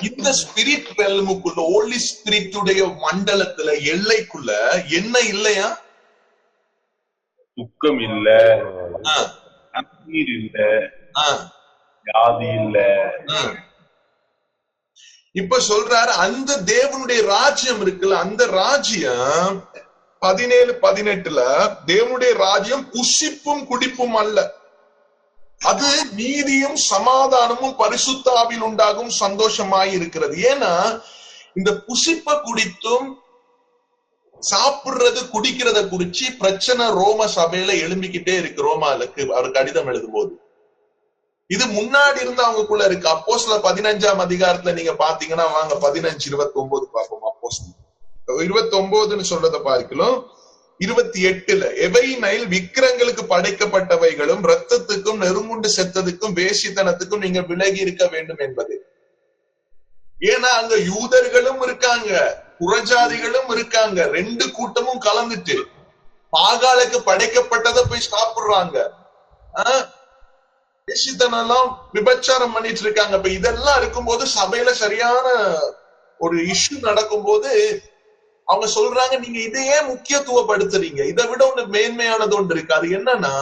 [SPEAKER 1] இந்த ஸ்பிரிட் ரெல்முக்குள்ள, ஹோலி ஸ்பிரிட்டுடைய மண்டலத்துல, எல்லைக்குள்ள என்ன இல்லையா?
[SPEAKER 3] துக்கம் இல்ல, கண்ணீர் இல்ல, வியாதி இல்ல.
[SPEAKER 1] இப்ப சொல்றாரு அந்த தேவனுடைய ராஜ்யம் இருக்குல்ல, அந்த ராஜ்யம் 17:18 தேவனுடைய ராஜ்யம் புசிப்பும் குடிப்பும் அல்ல, அது நீதியும் சமாதானமும் பரிசுத்த ஆவியில் உண்டாகும் சந்தோஷமாய் இருக்கிறது. ஏன்னா இந்த புசிப்ப குடித்தும் சாப்பிடுறது குடிக்கிறத குறிச்சு பிரச்சனை ரோம சபையில எழும்பிக்கிட்டே இருக்கு. ரோமாலுக்கு அவர் கடிதம் எழுதும் போது இது முன்னாடி இருந்து அவங்களுக்குள்ள இருக்கு. அப்போஸ்தலர் 15ஆம் அதிகாரத்துல நீங்க பாத்தீங்கன்னா வாங்க 15:29 பார்ப்போம். அப்போஸ்தலர் 29 சொல்றத பார்க்கலாம். 28 எவையினில் விக்கிரங்களுக்கு படைக்கப்பட்டவைகளும் இரத்தத்துக்கும் நெருங்குண்டு செத்ததுக்கும் வேசித்தனத்துக்கும் நீங்க விலகி இருக்க வேண்டும் என்பது. ஏன்னா அங்க யூதர்களும் இருக்காங்க, புறஜாதிகளும் இருக்காங்க, ரெண்டு கூட்டமும் கலந்துட்டு பாகாலுக்கு படைக்கப்பட்டதை போய் சாப்பிடுறாங்க, வேசித்தனம் விபச்சாரம் பண்ணிட்டு இருக்காங்க. இப்ப இதெல்லாம் இருக்கும்போது சபையில சரியான ஒரு இஷ்யூ நடக்கும் போது அவங்க சொல்றாங்க, நீங்க இதையே முக்கியத்துவப்படுத்துறீங்க, இதை விட ஒண்ணு மேன்மையானது ஒன்று இருக்கு. அது என்னன்னா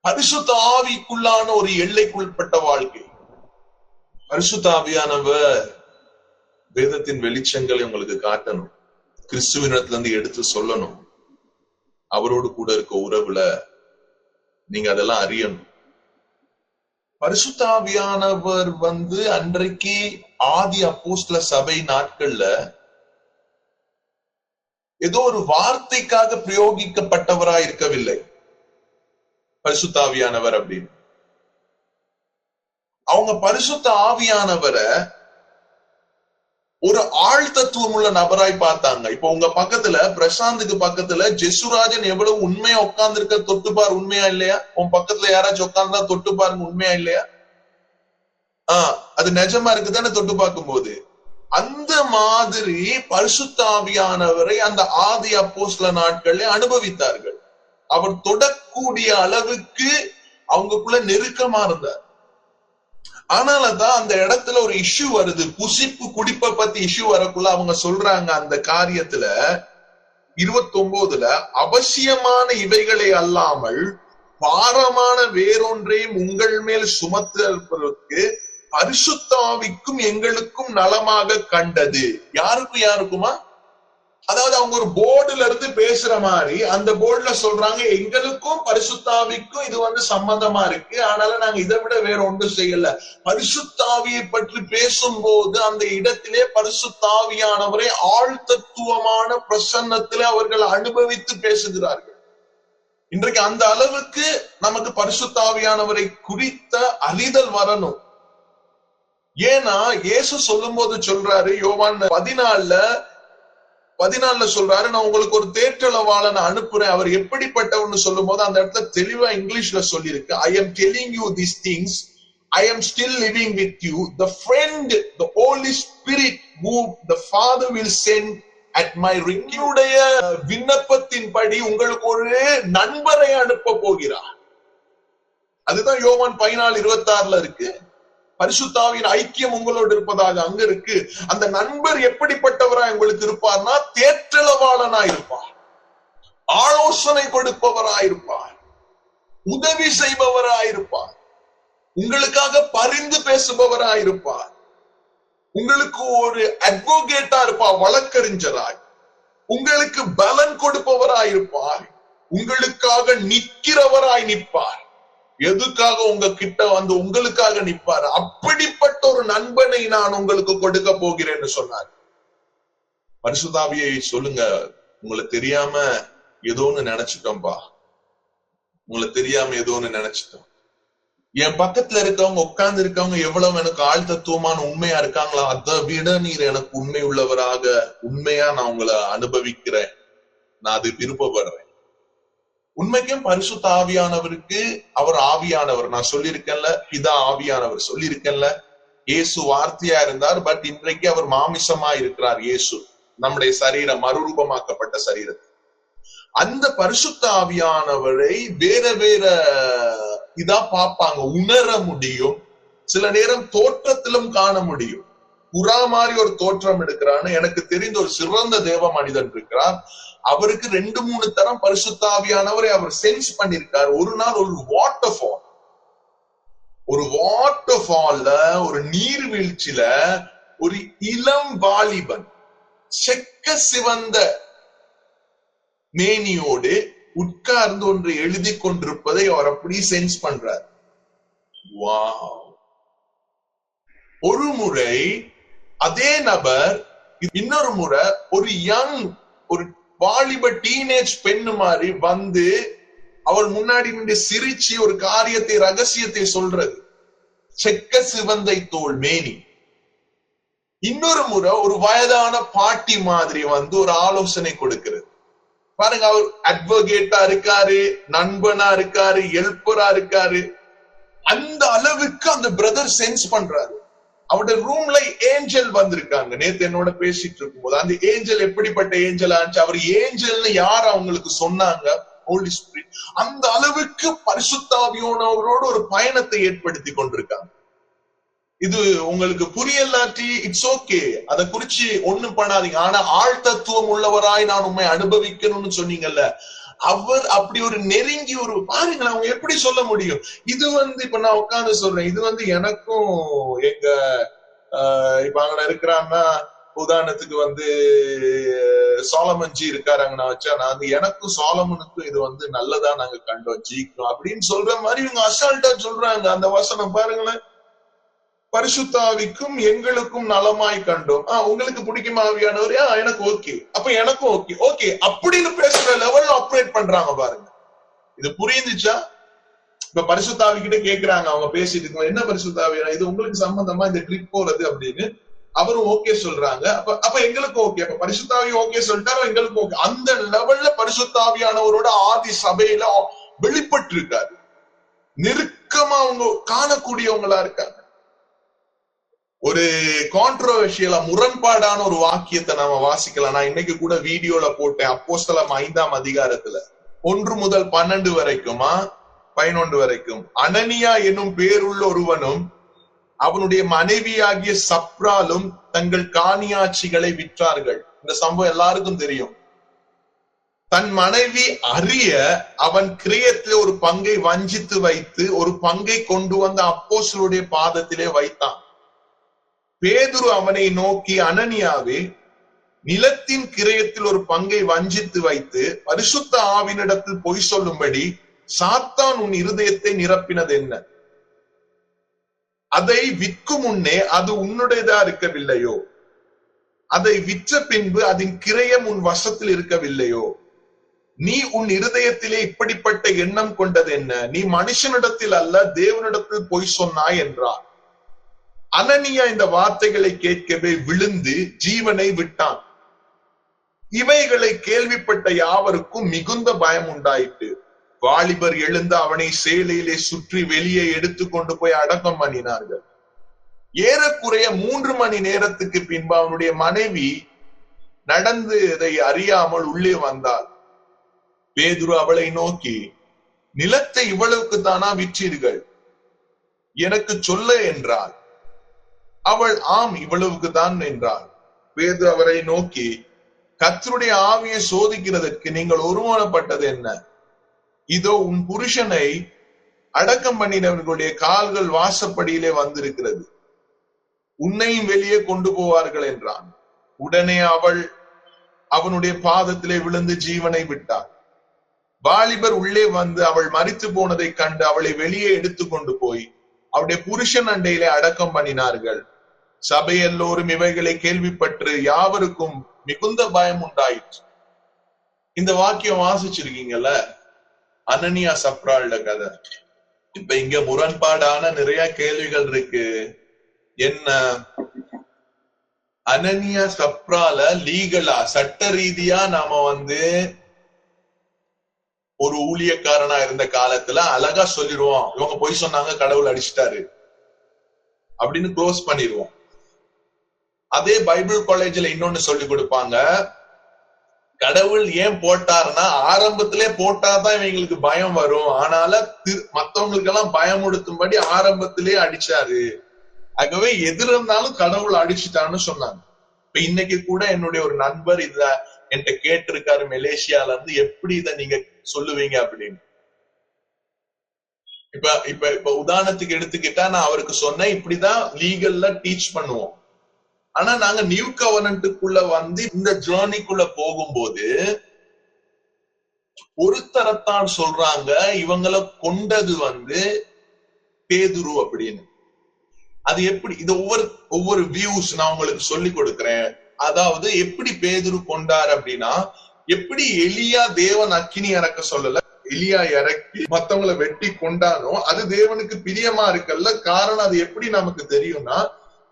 [SPEAKER 1] பரிசுத்த ஆவிக்குள்ளான ஒரு எல்லைக்குள்பட்ட வாழ்க்கை. பரிசுத்த ஆவியானவர் வேதத்தின் வெளிச்சங்களை உங்களுக்கு காட்டணும், கிறிஸ்துவினத்துல இருந்து எடுத்து சொல்லணும், அவரோடு கூட இருக்க உறவுல நீங்க அதெல்லாம் அறியணும். பரிசுத்த ஆவியானவர் அன்றைக்கு ஆதி அப்போஸ்தல சபை நாட்கள்ல ஏதோ ஒரு வார்த்தைக்காக பிரயோகிக்கப்பட்டவராய் இருக்கவில்லை பரிசுத்த ஆவியானவர் அப்படின்னு. அவங்க பரிசுத்த ஆவியானவரை ஒரு ஆழ் தத்துவம் உள்ள நபராய் பார்த்தாங்க. இப்ப உங்க பக்கத்துல பிரசாந்துக்கு பக்கத்துல ஜெசுராஜன் எவ்வளவு உண்மையா உட்கார்ந்து இருக்க தொட்டுப்பார், உண்மையா இல்லையா? உன் பக்கத்துல யாராச்சும் உட்கார்ந்தா தொட்டு பாருங்க, உண்மையா இல்லையா? அது நிஜமா இருக்குதானே தொட்டு பார்க்கும் போது. அந்த மாதிரி பரிசுத்த ஆவியானவரை அந்த ஆதி அப்போஸ்தல நாட்கள்ல அனுபவித்தார்கள். அவர் தொடக்கூடிய அளவுக்கு அவங்களுக்குள்ள நெருக்கமா இருந்தார். ஆனால்தான் அந்த இடத்துல ஒரு இஷ்யூ வருது, புசிப்பு குடிப்பை பத்தி இஷ்யூ வரக்குள்ள அவங்க சொல்றாங்க அந்த காரியத்துல 29 அவசியமான இவைகளை அல்லாமல் பாரமான வேறொன்றையும் உங்கள் மேல் சுமத்துவதற்கு பரிசுத்த ஆவிக்கும் எங்களுக்கும் நலமாக கண்டது. யாருக்குமா? அதாவது அவங்க ஒரு போர்டுல இருந்து பேசுற மாதிரி அந்த போர்டுல சொல்றாங்க, எங்களுக்கும் பரிசுத்த ஆவிக்கும் இது சம்பந்தமா இருக்கு, ஆனால நாங்க இதை விட வேற ஒன்றும் செய்யல. பரிசுத்த ஆவியை பற்றி பேசும்போது அந்த இடத்திலே பரிசுத்த ஆவியானவரை ஆழ்தத்துவமான பிரசன்னத்திலே அவர்கள் அனுபவித்து பேசுகிறார்கள். இன்றைக்கு அந்த அளவுக்கு நமக்கு பரிசுத்த ஆவியானவரை குறித்த அறிதல் வரணும். ஏன்னா இயேசு சொல்லும் போது சொல்றாரு, யோவான் 14 சொல்றாரு, நான் உங்களுக்கு ஒரு தேற்றளவாளனை அனுப்புறேன், அவர் எப்படிப்பட்டவன்னு சொல்லும் போது அந்த இடத்துல தெளிவா இங்கிலீஷ்ல சொல்லியிருக்கு, I am telling you these things, I am still living with you, the friend, the Holy Spirit who the Father will send at my renewடைய விண்ணப்பத்தின்படி உங்களுக்கு ஒரு நண்பரை அனுப்ப போகிறார். அதுதான் யோவான் 14:26 இருக்கு. பரிசுத்த ஆவியின் ஐக்கியம் உங்களோடு இருப்பதாக அங்க இருக்கு. அந்த நண்பர் எப்படிப்பட்டவரா உங்களுக்கு இருப்பார்னா, தேற்றளவாளனா இருப்பார், ஆலோசனை கொடுப்பவராயிருப்பார், உதவி செய்பவராயிருப்பார், உங்களுக்காக பரிந்து பேசுபவராயிருப்பார், உங்களுக்கு ஒரு அட்வொகேட்டா இருப்பார், வழக்கறிஞராய், உங்களுக்கு பலன் கொடுப்பவராயிருப்பார், உங்களுக்காக நிற்கிறவராய் நிற்பார். எதுக்காக உங்க கிட்ட உங்களுக்காக நிற்பார். அப்படிப்பட்ட ஒரு நண்பனை நான் உங்களுக்கு கொடுக்க போகிறேன்னு சொன்னார். பரிசுத்த ஆவியை சொல்லுங்க, உங்களை தெரியாம ஏதோ ஒண்ணு நினைச்சிட்டோம்பா, உங்களை தெரியாம ஏதோ ஒண்ணு நினைச்சிட்டோம். என் பக்கத்துல இருக்கவங்க உட்கார்ந்து இருக்கவங்க எவ்வளவு எனக்கு ஆழ் தத்துவமான உண்மையா இருக்காங்களா, அதை விட நீர் எனக்கு உண்மை உள்ளவராக உண்மையா நான் உங்களை அனுபவிக்கிறேன், நான் அது விருப்பப்படுறேன். உண்மைக்கும் பரிசுத்த ஆவியானவருக்கு அவர் ஆவியானவர், நான் சொல்லியிருக்கேன்ல, பிதா ஆவியானவர் சொல்லியிருக்கேன்ல. இயேசு வார்த்தையா இருந்தார், பட் இன்றைக்கு அவர் மாமிசமா இருக்கிறார். இயேசு நம்முடைய சரீரம், மறுரூபமாக்கப்பட்ட சரீரத்தை அந்த பரிசுத்த ஆவியானவரை வேற வேற இதா பார்ப்பாங்க, உணர முடியும். சில நேரம் தோற்றத்திலும் காண முடியும். புறா மாதிரி ஒரு தோற்றம் எடுக்கிறான்னு எனக்கு தெரிந்த ஒரு சிறந்த தேவ மனிதன் இருக்கிறார். அவருக்கு 2-3 தரம் பரிசுத்த ஆவியானவரை அவர் சென்ஸ் பண்ணிருக்கார். ஒரு நாள் ஒரு வாட்டர் ஃபால்ல ஒரு நீர்வீழ்ச்சியில ஒரு இளம் வாலிபன் செக்க சிவந்த மேனியோடு உட்கார்ந்து ஒன்று எழுதி கொண்டிருப்பதை அவர் அப்படி சென்ஸ் பண்றார். ஒரு முறை அதே நபர் இன்னொரு முறை ஒரு வாலிப டீனேஜ் பெண்ணு மாதிரி வந்து அவள் முன்னாடி நின்று சிரிச்சு ஒரு காரியத்தை ரகசியத்தை சொல்றது, செக்க சிவந்தை தோல் மேனி. இன்னொரு முறை ஒரு வயதான பாட்டி மாதிரி வந்து ஒரு ஆலோசனை கொடுக்கிறது. பாருங்க, அவர் அட்வொகேட்டா இருக்காரு, நண்பனா இருக்காரு, ஹெல்ப்பரா இருக்காரு. அந்த அளவுக்கு அந்த பிரதர் சென்ஸ் பண்றாரு. அவருடைய ரூம்ல ஏஞ்சல் வந்திருக்காங்க. நேத்து என்னோட பேசிட்டு இருக்கும்போது அந்த ஏஞ்சல் எப்படிப்பட்ட ஏஞ்சல் ஆச்சு, அவர் ஏஞ்சல்னு யார் அவங்களுக்கு சொன்னாங்க? ஹோலி ஸ்பிரிட். அந்த அளவுக்கு பரிசுத்த ஆவியானவரோட ஒரு பயணத்தை ஏற்படுத்தி கொண்டிருக்காங்க. இது உங்களுக்கு புரியலாட்டி இட்ஸ் ஓகே, அதை குறிச்சு ஒண்ணும் பண்ணாதீங்க. ஆனா ஆழ் தத்துவம் உள்ளவராய் நான் உண்மை அனுபவிக்கணும்னு சொன்னீங்கல்ல, அவர் அப்படி ஒரு நெருங்கி ஒரு பாருங்களேன், அவங்க எப்படி சொல்ல முடியும்? இது இப்ப நான் உட்கார்ந்து சொல்றேன், இது எனக்கும் எங்க இப்ப அங்க இருக்கிறான்னா, உதாரணத்துக்கு சாலமன்ஜி இருக்காரு அங்க, நான் வச்சா நான் எனக்கும் சாலமனுக்கும் இது நல்லதா நாங்க கண்டோம், ஜீக்கும் அப்படின்னு சொல்ற மாதிரி இவங்க அசால்ட்டா சொல்றாங்க. அந்த வசனம் பாருங்களேன், பரிசுத்த ஆவிக்கும் எங்களுக்கும் நலமாய் கண்டோம். உங்களுக்கு பிடிக்குமா ஆவியானவர்? எனக்கு ஓகே, அப்ப எனக்கும் ஓகே ஓகே அப்படின்னு பேசுற லெவல்ல ஆப்ரேட் பண்றாங்க பாருங்க. இது புரியுதுச்சா? இப்ப பரிசுத்த ஆவிக்கிட்ட கேக்குறாங்க, அவங்க பேசிட்டு இருக்கோம், என்ன பரிசுத்த ஆவியான இது உங்களுக்கு சம்பந்தமா இந்த ட்ரிப் போறது அப்படின்னு. அவரும் ஓகே சொல்றாங்க. அப்ப எங்களுக்கு ஓகே, அப்ப பரிசுத்த ஆவி ஓகே சொல்லிட்டாரோ எங்களுக்கு ஓகே. அந்த லெவல்ல பரிசுத்த ஆவியானவரோட ஆதி சபையில வெளிப்பட்டு இருக்காரு. நெருக்கமா அவங்க காணக்கூடியவங்களா இருக்காங்க. ஒரு கான்ட்ரோவர்ஷியலா முரண்பாடான ஒரு வாக்கியத்தை நாம வாசிக்கலாம். நான் இன்னைக்கு கூட வீடியோல போட்டேன். அப்போஸ்தலர் 5ஆம் அதிகாரத்துல 1 முதல் 12 வரைக்குமா 11 வரைக்கும். அனனியா என்னும் பேருள்ள ஒருவனும் அவனுடைய மனைவியாகிய சப்ராலும் தங்கள் காணியாட்சிகளை விற்றார்கள். இந்த சம்பவம் எல்லாருக்கும் தெரியும். தன் மனைவி அறிய அவன் கிரயத்திலே ஒரு பங்கை வஞ்சித்து வைத்து ஒரு பங்கை கொண்டு வந்த அப்போஸ்தலருடைய பாதத்திலே வைத்தான். பேதுரு அவனை நோக்கி, அனனியாவே, நிலத்தின் கிரயத்தில் ஒரு பங்கை வஞ்சித்து வைத்து பரிசுத்த ஆவினிடத்தில் பொய் சொல்லும்படி சாத்தான் உன் இருதயத்தை நிரப்பினது என்ன? அதை விற்கும் முன்னே அது உன்னுடையதா இருக்கவில்லையோ? அதை விற்ற பின்பு அதன் கிரயம் உன் வசத்தில் இருக்கவில்லையோ? நீ உன் இருதயத்திலே இப்படிப்பட்ட எண்ணம் கொண்டது என்ன? நீ மனுஷனிடத்தில் அல்ல தேவனிடத்தில் பொய் சொன்னாய் என்றார். அனனியா இந்த வார்த்தைகளை கேட்கவே விழுந்து ஜீவனை விட்டான். இவைகளை கேள்விப்பட்ட யாவருக்கும் மிகுந்த பயம் உண்டாயிற்று. வாலிபர் எழுந்து அவனை சேலையிலே சுற்றி வெளியே எடுத்துக்கொண்டு போய் அடக்கம் பண்ணினார்கள். ஏறக்குறைய 3 மணி நேரத்துக்கு பின்பு அவனுடைய மனைவி நடந்து இதை அறியாமல் உள்ளே வந்தாள். பேதுரு அவளை நோக்கி, நிலத்தை இவ்வளவுக்கு தானா விற்றீர்கள்? எனக்கு சொல்ல என்றாள். அவள் ஆம், இவ்வளவுக்கு தான் என்றாள். பேதுரு அவரை நோக்கி, கர்த்தருடைய ஆவியை சோதிக்கிறதற்கு நீங்கள் ஒருமனப்பட்டது என்ன? இதோ உன் புருஷனை அடக்கம் பண்ணினவர்களுடைய கால்கள் வாசப்படியிலே வந்திருக்கிறது, உன்னையும் வெளியே கொண்டு போவார்கள் என்றான். உடனே அவள் அவனுடைய பாதத்திலே விழுந்து ஜீவனை விட்டாள். வாலிபர் உள்ளே வந்து அவள் மரித்து போனதை கண்டு அவளை வெளியே எடுத்து கொண்டு போய் அவருடைய புருஷன் அண்டையிலே அடக்கம் பண்ணினார்கள். சபை எல்லோரும் இவைகளை கேள்விப்பட்டு யாவருக்கும் மிகுந்த பயம் உண்டாயிற்று. இந்த வாக்கியம் வாசிச்சிருக்கீங்கல்ல, அனனியா சப்ரால்ட கதை. இப்ப இங்க முரண்பாடான நிறைய கேள்விகள் இருக்கு. என்ன, அனனியா சப்ரால லீகலா சட்ட ரீதியா நாம ஒரு ஊழியக்காரனா இருந்த காலத்துல அழகா சொல்லிடுவோம், இவங்க போய் சொன்னாங்க கடவுள் அடிச்சிட்டாரு அப்படின்னு க்ளோஸ் பண்ணிடுவோம். அதே பைபிள் காலேஜ்ல இன்னொன்னு சொல்லி கொடுப்பாங்க, கடவுள் ஏன் போட்டார்னா ஆரம்பத்திலே போட்டாதான் இவங்களுக்கு பயம் வரும். ஆனால மத்தவங்களுக்கு எல்லாம் பயமுடுத்தும்படி ஆரம்பத்திலே அடிச்சாரு. ஆகவே எது இருந்தாலும் கடவுள் அடிச்சுட்டான்னு சொன்னாங்க. இப்ப இன்னைக்கு கூட என்னுடைய ஒரு நண்பர் இத என்கிட்ட கேட்டிருக்காரு மலேசியால இருந்து, எப்படி இத நீங்க சொல்லுவீங்க அப்படின்னு. இப்ப உதாரணத்துக்கு எடுத்துக்கிட்டா நான் அவருக்கு சொன்னேன், இப்படிதான் லீகல்ல டீச் பண்ணுவோம். ஆனா நாங்க நியூ கவர்னன்ட்டுக்குள்ள வந்து இந்த ஜேர்னிக்குள்ள போகும்போது ஒருத்தரத்தான் சொல்றாங்க இவங்களை கொண்டது வந்து பேதுரு அப்படின்னு. அது எப்படி, இது ஒவ்வொரு வியூஸ் நான் உங்களுக்கு சொல்லி கொடுக்கிறேன். அதாவது எப்படி பேதுரு கொண்டார் அப்படின்னா, எப்படி எலியா தேவன் அக்கினி இறக்க சொல்லல, எலியா இறக்கி மத்தவங்களை வெட்டி கொண்டானோ அது தேவனுக்கு பிரியமா இருக்கல்ல. காரணம் அது எப்படி நமக்கு தெரியும்னா,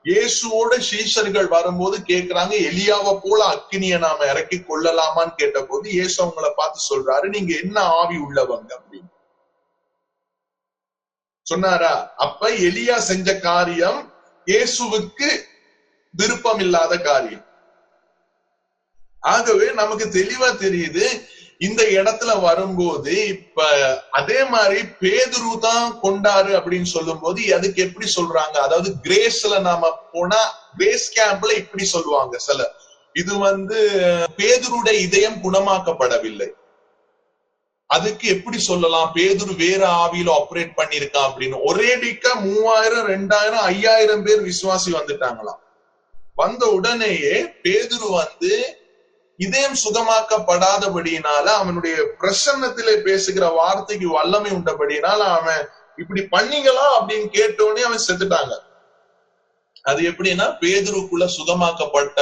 [SPEAKER 1] இயேசுவோட சீஷர்கள் வரும்போது கேக்குறாங்க, எலியாவை போல அக்கினிய நாம இறக்கி கொள்ளலாமான்னு கேட்ட போது இயேசு அவங்களை பார்த்து சொல்றாரு, நீங்க என்ன ஆவி உள்ளவங்க அப்படின்னு சொன்னாரா. அப்ப எலியா செஞ்ச காரியம் இயேசுவுக்கு விருப்பம் இல்லாத காரியம். ஆகவே நமக்கு தெளிவா தெரியுது இந்த இடத்துல வரும்போது. இப்ப அதே மாதிரி பேதுரு தான் கொண்டாரு அப்படின்னு சொல்லும் போது அதுக்கு எப்படி சொல்றாங்க, அதாவது கிரேஸ்ல நாம போனா கிரேஸ் கேம்ப்ல இப்படி சொல்லுவாங்க சில, இது வந்து பேதுருடைய இதயம் குணமாக்கப்படவில்லை, அதுக்கு எப்படி சொல்லலாம், பேதுரு வேற ஆவியில ஆபரேட் பண்ணிருக்கான் அப்படின்னு. ஒரேடிக்கா 3000 2000 5000 பேர் விசுவாசி வந்துட்டாங்களாம். வந்த உடனேயே பேதுரு வந்து இதயம் சுகமாக்கப்படாதபடியினால, அவனுடைய பிரசன்னத்திலே பேசுகிற வார்த்தைக்கு வல்லமை உண்டபடினால அவன் இப்படி பண்ணீங்களா அப்படின்னு கேட்டோடனே அவன் செத்துட்டாங்க. அது எப்படின்னா, பேதுருக்குள்ள சுகமாக்கப்பட்ட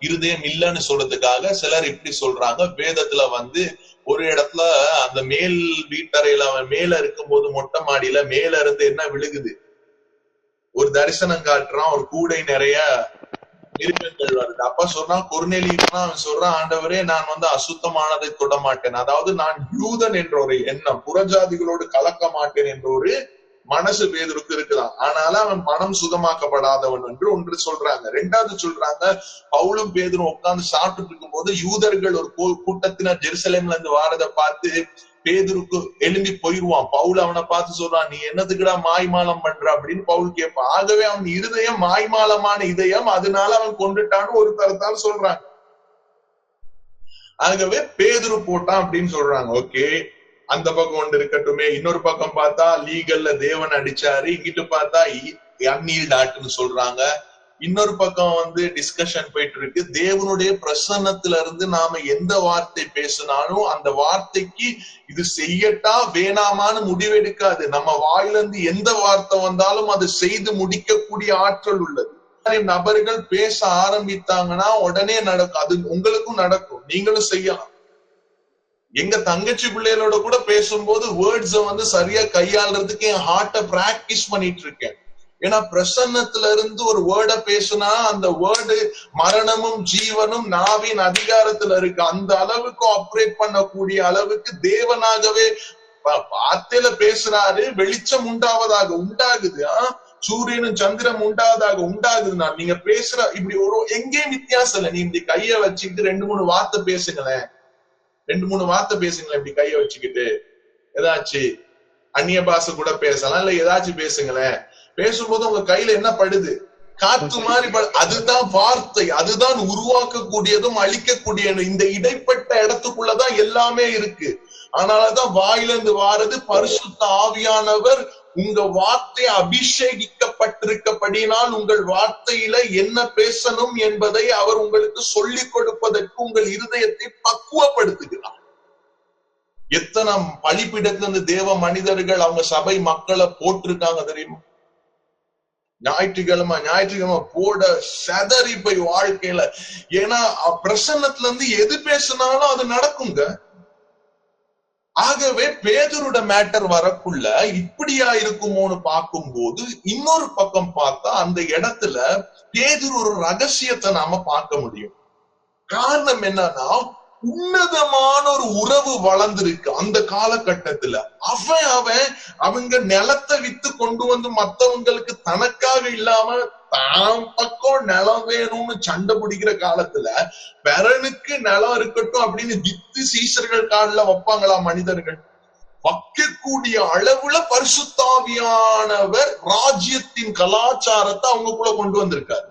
[SPEAKER 1] இருதயம் இல்லைன்னு சொல்றதுக்காக சிலர் இப்படி சொல்றாங்க. வேதத்துல வந்து ஒரு இடத்துல அந்த மேல் வீட்டறையில அவன் மேல இருக்கும் போது மொட்டை மாடியில மேல இருந்து என்ன விழுகுது, ஒரு தரிசனம் காட்டுறான், ஒரு கூடை நிறைய மிருகங்கள் வருது. அப்ப சொல்றான் கொர்நேலியுஸ்னா, அவன் சொல்றான், ஆண்டவரே நான் வந்து அசுத்தமானதை தொட மாட்டேன், அதாவது நான் யூதன் என்ற ஒரு எண்ணம், புறஜாதிகளோடு கலக்க மாட்டேன் என்ற ஒரு மனசு பேதுருக்கு இருக்குதான். ஆனாலும் அவன் மனம் சுகமாக்கப்படாதவன் என்று ஒன்று சொல்றாங்க. ரெண்டாவது சொல்றாங்க, பவுலும் பேதுரும் உட்கார்ந்து சாப்பிட்டு இருக்கும் போது யூதர்கள் ஒரு கூட்டத்தினர் ஜெருசலேம்ல இருந்து வாரதை பார்த்து பேதுருக்கு எழும்பி போயிருவான். பவுல் அவனை பார்த்து சொல்றான், நீ என்னதுக்குடா மாய்மாலம் பண்ற அப்படின்னு பவுல் கேட்பான். ஆகவே அவன் இருதயம் மாய்மாலமான இதயம், அதனால அவன் கொண்டுட்டான்னு ஒரு தரத்தால் சொல்றாங்க. ஆகவே பேதுரு போட்டான் அப்படின்னு சொல்றாங்க. ஓகே, அந்த பக்கம் ஒன்று இருக்கட்டுமே. இன்னொரு பக்கம் பார்த்தா லீகல்ல தேவன் அடிச்சாரு, இங்கிட்டு பார்த்தா அன்னீல் டாட்னு சொல்றாங்க. இன்னொரு பக்கம் வந்து டிஸ்கஷன் போயிட்டு இருக்கு. தேவனுடைய பிரசன்னத்துல இருந்து நாம எந்த வார்த்தை பேசினாலும் அந்த வார்த்தைக்கு இது செய்யட்டா வேணாமான்னு முடிவெடுக்காது. நம்ம வாயிலிருந்து எந்த வார்த்தை வந்தாலும் அது செய்து முடிக்கக்கூடிய ஆற்றல் உள்ளது. நபர்கள் பேச ஆரம்பித்தாங்கன்னா உடனே நடக்கும். அது உங்களுக்கும் நடக்கும், நீங்களும் செய்யலாம். எங்க தங்கச்சி பிள்ளைகளோட கூட பேசும்போது வேர்ட்ஸ வந்து சரியா கையாளுறதுக்கு என் ஹார்ட்டை பிராக்டிஸ் பண்ணிட்டு இருக்கேன். ஏன்னா பிரசன்னத்துல இருந்து ஒரு வேர்டை பேசுனா அந்த வேர்டு மரணமும் ஜீவனும் நாவின் அதிகாரத்துல இருக்கு. அந்த அளவுக்கு ஆப்ரேட் பண்ணக்கூடிய அளவுக்கு தேவனாகவே வார்த்தையில பேசுறாரு. வெளிச்சம் உண்டாவதாக உண்டாகுது, சூரியனும் சந்திரன் உண்டாவதாக உண்டாகுதுன்னா நீங்க பேசுற இப்படி ஒரு எங்கேயும் வித்தியாசம் இல்லை. நீ இப்படி கைய வச்சுக்கிட்டு 2-3 வார்த்தை பேசுங்களேன், 2-3 வார்த்தை பேசுங்களேன். இப்படி கைய வச்சுக்கிட்டு ஏதாச்சும் அந்நிய பாஷை கூட பேசலாம், இல்ல ஏதாச்சும் பேசுங்களேன். பேசும்போது உங்க கையில என்ன படுது, காத்து மாதிரி அதுதான் வார்த்தை, அதுதான் உருவாக்கக்கூடியதும் அழிக்கக்கூடியதும். இந்த இடைப்பட்ட இடத்துக்குள்ளதான் எல்லாமே இருக்கு. ஆனாலதான் வாயிலிருந்து வாரது பரிசுத்த ஆவியானவர் உங்க வார்த்தை அபிஷேகிக்கப்பட்டிருக்கப்படினால் உங்கள் வார்த்தையில என்ன பேசணும் என்பதை அவர் உங்களுக்கு சொல்லிக் கொடுப்பதற்கு உங்கள் இருதயத்தை பக்குவப்படுத்துகிறார். எத்தனை பலிபீடத்துல இருந்து தேவ மனிதர்கள் அவங்க சபை மக்களை போட்டிருக்காங்க தெரியுமா? ஞாயிற்றுக்கிழமை போட செதறி போய் வாழ்க்கையில. ஏன்னா பிரசன்னத்துல இருந்து எது பேசினாலும் அது நடக்குங்க. ஆகவே பேதுருட மேட்டர் வரக்குள்ள இப்படியா இருக்குமோன்னு பார்க்கும்போது இன்னொரு பக்கம் பார்த்தா அந்த இடத்துல பேதுரு ஒரு ரகசியத்தை நாம பார்க்க முடியும். காரணம் என்னன்னா, உன்னதமான ஒரு உறவு வளர்ந்திருக்கு அந்த காலகட்டத்துல. அவங்க நிலத்தை வித்து கொண்டு வந்து மத்தவங்களுக்கு தனக்காக இல்லாம தான் பக்கம் நிலம் வேணும்னு சண்டை பிடிக்கிற காலத்துல பெறனுக்கு நிலம் இருக்கட்டும் அப்படின்னு வித்து சீசர்கள் காலில வைப்பாங்களா மனிதர்கள்? வைக்கக்கூடிய அளவுல பரிசுத்தாவியானவர் ராஜ்யத்தின் கலாச்சாரத்தை அவங்களுக்குள்ள கொண்டு வந்திருக்காரு.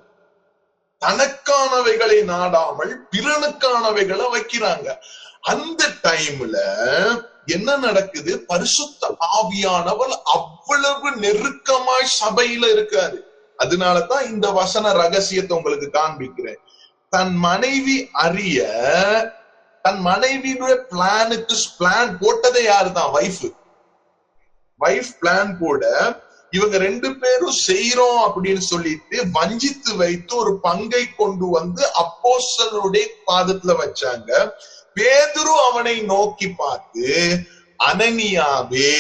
[SPEAKER 1] தனக்கானவைகளை நாடாமல் பிறனுக்கானவைகளை வைக்கிறாங்க. அந்த டைம்ல என்ன நடக்குது? பரிசுத்த ஆவியானவர் அவ்வளவு நெருக்கமாய் சபையில இருக்காரு. அதனாலதான் இந்த வசன ரகசியத்தை உங்களுக்கு காண்பிக்கிறேன். தன் மனைவி அறிய, தன் மனைவியுடைய பிளான் போட்டதே யாருதான்? வைஃப் பிளான் போட இவங்க 2 பேரும் செய்யறோம் அப்படின்னு சொல்லிட்டு வஞ்சித்து வைத்து ஒரு பங்கை கொண்டு வந்து அப்போஸ்தலருடைய பாதத்துல வச்சாங்க. பேதுரு அவனை நோக்கி பார்த்து, அனனியாவே,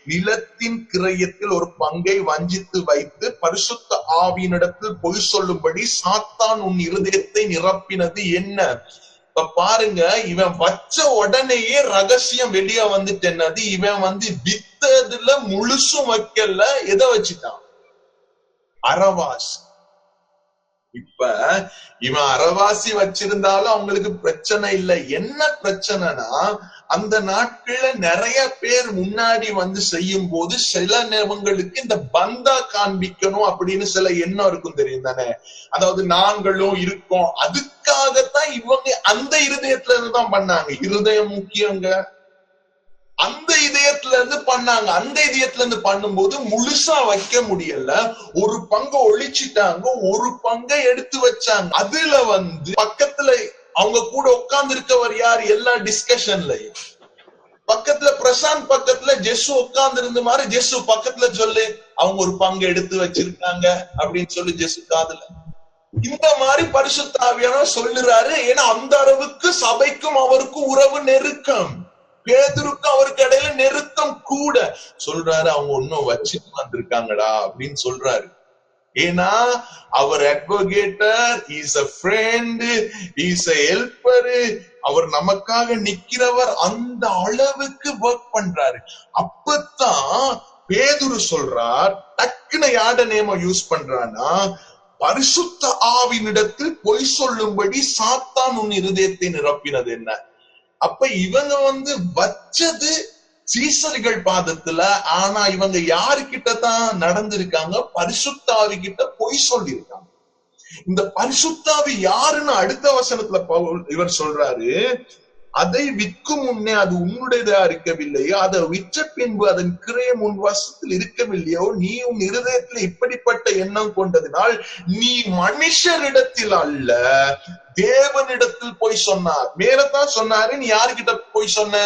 [SPEAKER 1] நிலத்தின் கிரயத்தில் ஒரு பங்கை வஞ்சித்து வைத்து பரிசுத்த ஆவியினிடத்தில் பொய் சொல்லும்படி சாத்தான் உன் இருதயத்தை நிரப்பினது என்ன? இப்ப பாருங்க, இவன் வச்ச உடனேயே ரகசியம் வெளியே வந்துட்டு என்னது? இவன் வித்ததுல முழுசும் வைக்கல, எதை வச்சுட்டான்? அறவாசி. இப்ப இவன் அறவாசி வச்சிருந்தாலும் அவங்களுக்கு பிரச்சனை இல்லை. என்ன பிரச்சனைனா, அந்த நாட்கள்ல நிறைய பேர் முன்னாடி செய்யும் போது சில நேரங்களுக்கு இந்த பந்தா காண்பிக்கணும் அப்படின்னு சில எண்ணம் இருக்கும், தெரியும் தானே? அதாவது நாங்களும் இருக்கோம், அதுக்காகத்தான் இவங்க அந்த இருதயத்துல இருந்துதான் பண்ணாங்க. இருதயம் முக்கியங்க. அந்த இதயத்துல இருந்து பண்ணாங்க. அந்த இதயத்துல இருந்து பண்ணும்போது முழுசா வைக்க முடியல. ஒரு பங்கை ஒழிச்சிட்டாங்க, ஒரு பங்கை எடுத்து வச்சாங்க. அதுல பக்கத்துல அவங்க கூட உட்கார்ந்து இருக்கவர் யார்? எல்லா டிஸ்கஷன்லயும் பக்கத்துல பிரசாந்த் பக்கத்துல ஜெசு உட்கார்ந்து இருந்த மாதிரி ஜெசு பக்கத்துல சொல்லு, அவங்க ஒரு பங்கு எடுத்து வச்சிருக்காங்க அப்படின்னு சொல்லி ஜெசு காதுல. இந்த மாதிரி பரிசுத்த ஆவியானவர் சொல்லுறாரு. ஏன்னா அந்த அளவுக்கு சபைக்கும் அவருக்கும் உறவு நெருக்கம். பேதுருக்கு அவருக்கு இடையில நெருக்கம் கூட. சொல்றாரு, அவங்க ஒன்னும் வச்சுட்டு வந்திருக்காங்கடா அப்படின்னு சொல்றாரு. ஏன்னா அவர் அட்வொகேட்டர், is a friend, is a helper, அவர் நமக்காக நிக்கிறவர். அந்த அளவுக்கு ஒர்க் பண்றாரு. அப்பதான் பேதுரு சொல்றார், டக்குன்னு யாட நேம யூஸ் பண்றான்னா, பரிசுத்த ஆவியினிடத்தில் பொய் சொல்லும்படி சாத்தான் உன் இருதயத்தை நிரப்பினது என்ன? அப்ப இவங்க வச்சது சீசர்கள் பாதத்துல. ஆனா இவங்க யாருக்கிட்ட தான் நடந்திருக்காங்க? பரிசுத்தாவி கிட்ட பொய் சொல்லியிருக்காங்க. இந்த பரிசுத்தாவி யாருன்னு அடுத்த வசனத்துல இவர் சொல்றாரு, அதை விற்கும் முன்னே அது உன்னுடையதா இருக்கவில்லையோ, அதை விற்ற பின்பு அதன் கிரயம் உன் வசத்தில் இருக்கவில்லையோ, நீ உன் இருதயத்துல இப்படிப்பட்ட எண்ணம் கொண்டதினால் நீ மனுஷரிடத்தில் அல்ல தேவனிடத்தில் போய் சொன்னார். மேலதான் சொன்னாரு, நீ யாருக்கிட்ட போய் சொன்ன?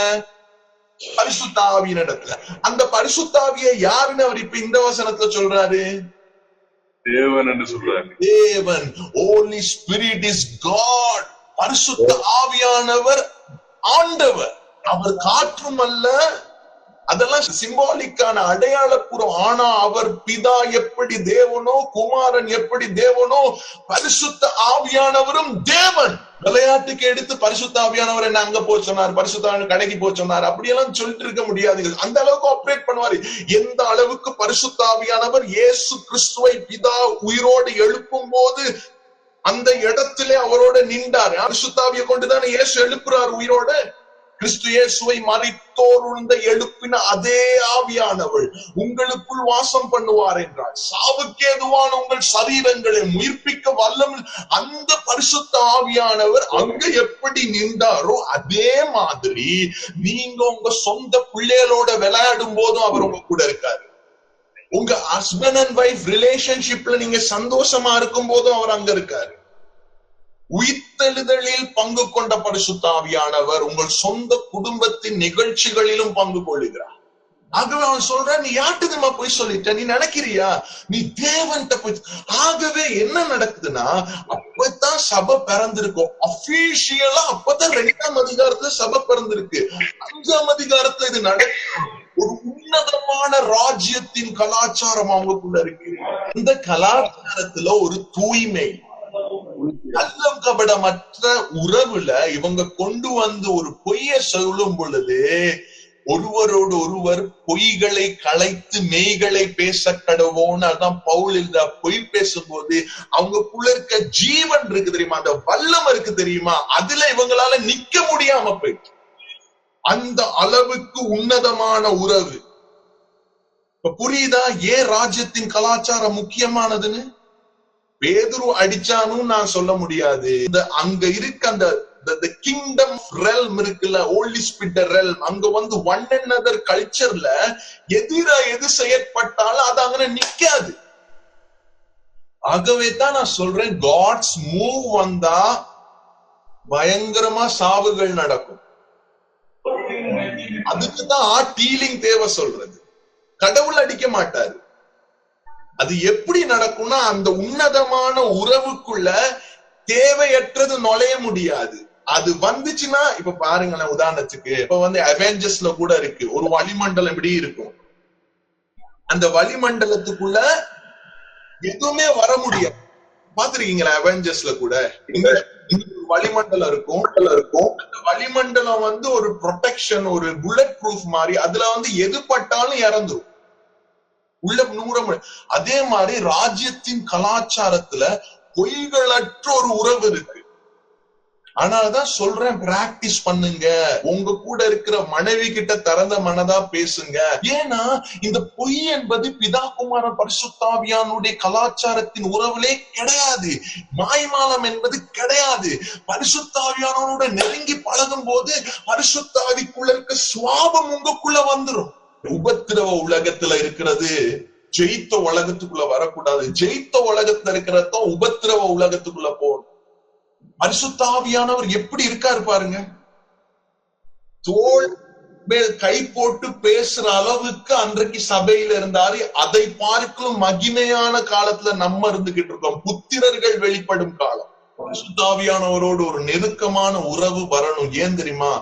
[SPEAKER 1] பரிசுத்த ஆவியினிடத்துல. அந்த பரிசுத்த ஆவியை யாருன்னு அவர் இப்ப இந்த வசனத்துல சொல்றாரு?
[SPEAKER 3] தேவன் என்று சொல்றாரு.
[SPEAKER 1] தேவன், ஹோலி ஸ்பிரிட் இஸ் காட். பரிசுத்த ஆவியானவர் ஆண்டவர். அவர் காற்றும் அல்ல, அதெல்லாம் சிம்பாலிக்கான அடையாளப்பூர்வம். ஆனா அவர் பிதா எப்படி தேவனோ, குமாரன் எப்படி தேவனோ, பரிசுத்த ஆவியானவரும் தேவன். விளையாட்டுக்கு எடுத்து பரிசுத்த ஆவியானவர் என்ன அங்க போய் சொன்னார், பரிசுத்த கடைக்கு போய் சொன்னார், அப்படியெல்லாம் சொல்லிட்டு இருக்க முடியாது. அந்த அளவுக்கு ஆப்ரேட் பண்ணுவாரு. எந்த அளவுக்கு பரிசுத்த ஆவியானவர் இயேசு கிறிஸ்துவை பிதா உயிரோடு எழுப்பும் போது அந்த இடத்திலே அவரோட நின்றார். பரிசுத்த ஆவியை கொண்டுதான் இயேசு எழுப்புறார் உயிரோட. கிறிஸ்து இயேசுவை மரித்தோர் உழுந்த எழுப்பின அதே ஆவியானவள் உங்களுக்குள் வாசம் பண்ணுவார் என்றார். சாவுக்கேதுவான உங்கள் சரீரங்களை உயிர்ப்பிக்க வல்லம் அந்த பரிசுத்த ஆவியானவர் அங்க எப்படி நின்றாரோ அதே மாதிரி நீங்க உங்க சொந்த பிள்ளைகளோட விளையாடும் போதும் அவர் உங்க கூட இருக்காரு. உங்க ஹஸ்பண்ட் அண்ட் வைஃப் ரிலேஷன்ஷிப்ல நீங்க சந்தோஷமா இருக்கும் போதும் அவர் அங்க இருக்காரு. உயிர்த்தெழுதலில் பங்கு கொண்ட பரிசுத்த ஆவியானவர் உங்கள் சொந்த குடும்பத்தின் நிகழ்ச்சிகளிலும் பங்கு கொள்ளுகிறார். ஆகவே அவன் சொல்ற, நீ யார்கிட்ட போய் சொல்லிட்ட? நீ நினைக்கிறியா நீ தேவன்கிட்ட போய்? ஆகவே என்ன நடக்குதுன்னா, அப்பதான் சபை பிறந்திருக்கும். அபிஷியலா அப்பதான் 2ஆம் அதிகாரத்துல சபை பிறந்திருக்கு. 5ஆம் அதிகாரத்துல இது நடக்கும். ஒரு உன்னதமான ராஜ்யத்தின் கலாச்சாரம் அவங்களுக்குள்ள இருக்கு. இந்த கலாச்சாரத்துல ஒரு தூய்மை, கள்ளம் கபடமற்ற உறவுல இவங்க கொண்டு ஒரு பொய்ய சொல்லும் பொழுது ஒருவரோடு ஒருவர் பொய்களை களைத்து மெய்களை பேச கடவோன்னு. அதான் பவுல் இந்த பொய் பேசும்போது அவங்களுக்குள்ள இருக்க ஜீவன் இருக்கு தெரியுமா, அந்த வல்லம் இருக்கு தெரியுமா, அதுல இவங்களால நிக்க முடியாம போயிட்டு அந்த அளவுக்கு உன்னதமான உறவு. இப்ப புரியுதா ஏன் ராஜ்யத்தின் கலாச்சாரம் முக்கியமானதுன்னு? பேதுரு அடிச்சானும் நான் சொல்ல முடியாது. அங்க இருக்க அந்த கிங்டம் ரெல்ம் இருக்குல்ல, ஹோலி ஸ்பிரிட் ரெல்ம், அங்க வந்து ஒன் another கல்ச்சர்ல எது செயற்பட்டாலும் அது அங்க நிக்காது. ஆகவே தான் நான் சொல்றேன், காட்ஸ் மூவ் வந்தா பயங்கரமா சாவுகள் நடக்கும். அதுக்குதான் டீலிங் தேவை சொல்றது. கடவுள் அடிக்க மாட்டாரு. அது எப்படி நடக்கும்னா, அந்த உன்னதமான உறவுக்குள்ள தேவையற்றது நுழைய முடியாது. அது வந்துச்சுன்னா, இப்ப பாருங்களேன், உதாரணத்துக்கு இப்ப வந்து அவெஞ்சர்ஸ்ல கூட இருக்கு, ஒரு வளிமண்டலம் இப்படி இருக்கும். அந்த வளிமண்டலத்துக்குள்ள எதுவுமே வர முடியாது. பாத்துருக்கீங்களா? அவெஞ்சர்ஸ்ல கூட வளிமண்டலம் இருக்கும். அந்த வளிமண்டலம் வந்து ஒரு ப்ரொடெக்ஷன், ஒரு புல்லட் ப்ரூஃப் மாதிரி. அதுல வந்து எது பட்டாலும் இறந்துரும், உள்ள நூறம். அதே மாதிரி ராஜ்யத்தின் கலாச்சாரத்துல பொய்களற்ற ஒரு உறவு இருக்கு. ஆனால்தான் சொல்றேன், பிராக்டிஸ் பண்ணுங்க. உங்க கூட இருக்கிற மனைவி கிட்ட திறந்த மனதா பேசுங்க. ஏன்னா இந்த பொய் என்பது பிதா குமாரன் பரிசுத்தாவியானுடைய கலாச்சாரத்தின் உறவுலே கிடையாது. மாய்மாலம் என்பது கிடையாது. பரிசுத்தாவியானோட நெருங்கி பழகும் போது பரிசுத்தாவிக்குள்ள இருக்க சுவாபம் உங்களுக்குள்ள வந்துரும். உபத்திரவ உலகத்துல இருக்கிறது ஜெயித்த உலகத்துக்குள்ள வரக்கூடாது. ஜெயித்த உலகத்துல இருக்கிறத உபத்திரவ உலகத்துக்குள்ள போகணும். பரிசுத்தாவியானவர் எப்படி இருக்காரு பாருங்க. தோள் மேல் கை போட்டு பேசுற அளவுக்கு அன்றைக்கு சபையில இருந்தாரு. அதை பார்க்கலும் மகிமையான காலத்துல நம்ம இருந்துகிட்டு இருக்கோம். புத்திரர்கள் வெளிப்படும் காலம். பரிசுத்தாவியானவரோடு ஒரு நெருக்கமான உறவு வரணும். ஏன் தெரியுமா?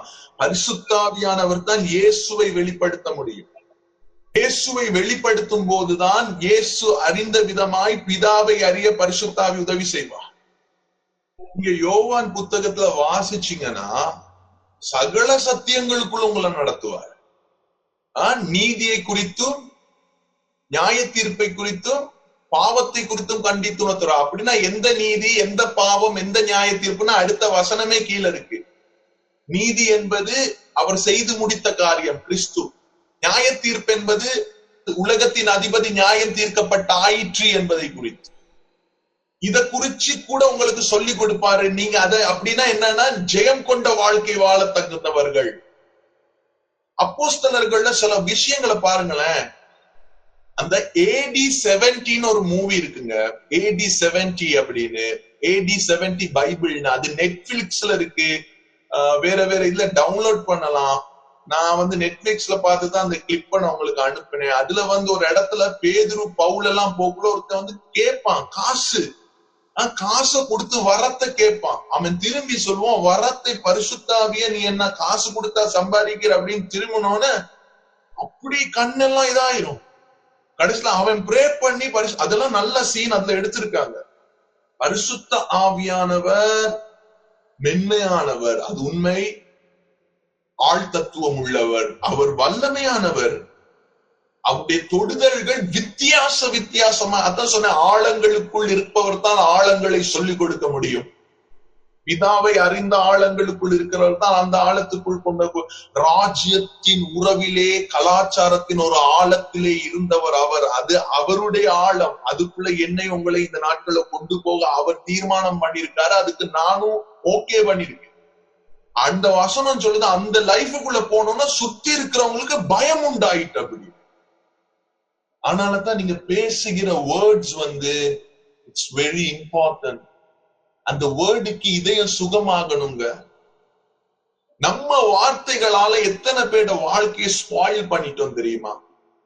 [SPEAKER 1] பரிசுத்தாவியானவர் தான் இயேசுவை வெளிப்படுத்த முடியும். இயேசுவை வெளிப்படுத்தும் போதுதான் இயேசு அறிந்த விதமாய் பிதாவை அறிய பரிசுத்தாவி உதவி செய்வார். இங்க யோவான் புத்தகத்துல வாசிச்சீங்கன்னா சகல சத்தியங்களுக்குள்ள உங்களை நடத்துவார். நீதியை குறித்தும் நியாய தீர்ப்பை குறித்தும் பாவத்தை குறித்தும் கண்டித்து உணர்த்துறார். அப்படின்னா எந்த நீதி, எந்த பாவம், எந்த நியாய தீர்ப்புன்னா அடுத்த வசனமே கீழே இருக்கு. நீதி என்பது அவர் செய்து முடித்த காரியம், கிறிஸ்து. நியாய தீர்ப்பு என்பது உலகத்தின் அதிபதி நியாயம் தீர்க்கப்பட்ட ஆயிற்று என்பதை குறித்து. இத குறிச்சு கூட உங்களுக்கு சொல்லி கொடுப்பாரு. நீங்க அதை அப்படின்னா என்னன்னா, ஜெயம் கொண்ட வாழ்க்கை வாழ தகுந்தவர்கள். அப்போஸ்தலர்கள்ல சில விஷயங்களை பாருங்களேன். அந்த AD 70 ஒரு மூவி இருக்குங்க, AD 70 அப்படின்னு. AD 70 பைபிள்னு, அது நெட்ஃபிளிக்ஸ்ல இருக்கு. வேற வேற இதுல டவுன்லோட் பண்ணலாம். நான் வந்து நெட்ஃபிளிக்ஸ்ல பார்த்துதான் அந்த கிளிப் பண்ண உங்களுக்கு அனுப்பினேன். அதுல வந்து ஒரு இடத்துல பேதுரு பவுல் எல்லாம் போக்குள்ள ஒருத்தன் வந்து கேட்பான் காசை கொடுத்து வரத்தை கேட்பான். அவன் திரும்பி சொல்லுவான், வரத்தை பரிசுத்தாவிய நீ என்ன காசு கொடுத்தா சம்பாதிக்கிற அப்படின்னு திரும்பினோன்னு அப்படி கண்ணெல்லாம் இதாயிரும். கடைசியில அவன் பிரே பண்ணி அதெல்லாம் நல்ல சீன் அதுல எடுத்திருக்காங்க. பரிசுத்த ஆவியானவர் மென்மையானவர், அது உண்மை. ஆழ்தத்துவம் உள்ளவர், அவர் வல்லமையானவர். அவருடைய தொடுதல்கள் வித்தியாசமா. அதான் சொன்ன, ஆழங்களுக்குள் இருப்பவர் தான் ஆழங்களை சொல்லிக் கொடுக்க முடியும். பிதாவை அறிந்த ஆழங்களுக்குள் இருக்கிறவர் தான் அந்த ஆழத்துக்குள் கொண்ட. ராஜ்யத்தின் உறவிலே, கலாச்சாரத்தின் ஒரு ஆழத்திலே இருந்தவர் அவர். அது அவருடைய ஆழம். அதுக்குள்ள என்னை உங்களை இந்த நாட்களை கொண்டு போக அவர் தீர்மானம் பண்ணியிருக்காரு. அதுக்கு நானும் ஓகே பண்ணிருக்கேன். அந்த வசனம் சொல்லுது, அந்த லைஃபுக்குள்ள போனோம்னா சுத்தி இருக்கிறவங்களுக்கு பயம் உண்டாயிட்டு. அப்படி ஆனால்தான் நீங்க பேசுகிற வேர்ட்ஸ் வந்து இட்ஸ் வெரி இம்பார்ட்டன்ட். அந்த வேர்டுக்கு இதயம் சுகமாகணுங்க. நம்ம வார்த்தைகளால எத்தனை பேரோட வாழ்க்கையை ஸ்பாயில் பண்ணிட்டோம் தெரியுமா?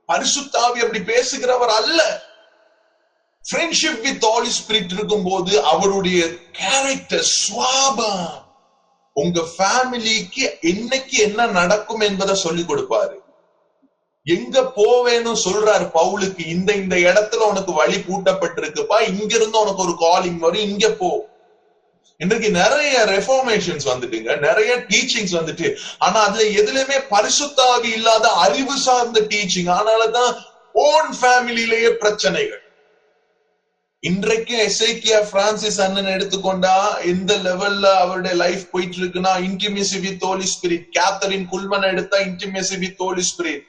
[SPEAKER 1] பரிசுத்தாவி அப்படி பேசுகிறவர் அல்ல. ஃப்ரெண்ட்ஷிப் வித் ஹோலி ஸ்பிரிட் இருக்கும் போது அவருடைய கேரக்டர், சுவாபம், உங்க ஃபேமிலிக்கு என்னைக்கு என்ன நடக்கும் என்பதை சொல்லி கொடுப்பாரு. எங்க போவேன்னு சொல்றாரு பவுலுக்கு. இந்த இடத்துல உனக்கு வழி பூட்டப்பட்டிருக்குப்பா, இங்க இருந்து உனக்கு ஒரு காலிங் வரும், இங்க போ. இன்றைக்கு நிறைய ரெஃபார்மேஷன்ஸ் வந்துட்டுங்க, நிறைய டீச்சிங்ஸ் வந்துட்டு, ஆனா அதுல எதுலயுமே பரிசுத்த ஆவி இல்லாத அறிவு சார்ந்த டீச்சிங். ஆனாலதான் ஓன் ஃபேமிலியிலேயே பிரச்சனைகள். இன்றைக்கு எசேக்கியா பிரான்சிஸ் அண்ணன் எடுத்துக்கொண்டா எந்த லெவல்ல அவருடைய லைஃப் போயிட்டு இருக்குன்னா, intimacy with holy spirit. Catherine Kuhlman எடுத்தா இன்டிமேசி வித் ஹோலி ஸ்பிரிட்.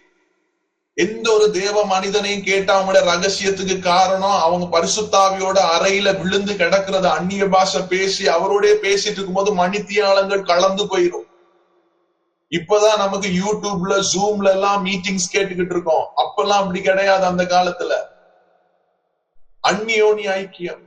[SPEAKER 1] எந்த ஒரு தேவ மனிதனையும் கேட்டா அவங்களோட ரகசியத்துக்கு காரணம் அவங்க பரிசுத்தாவியோட அறையில விழுந்து கிடக்கிறது. அந்நிய பாஷை பேசி அவரோட பேசிட்டு இருக்கும்போது மணித்தியாலங்கள் கலந்து போயிடும். இப்பதான் நமக்கு யூடியூப்ல ஜூம்ல எல்லாம் மீட்டிங்ஸ் கேட்டுக்கிட்டு இருக்கோம். அப்பெல்லாம் அப்படி கிடையாது. அந்த காலத்துல அந்நியோனி ஐக்கியம்.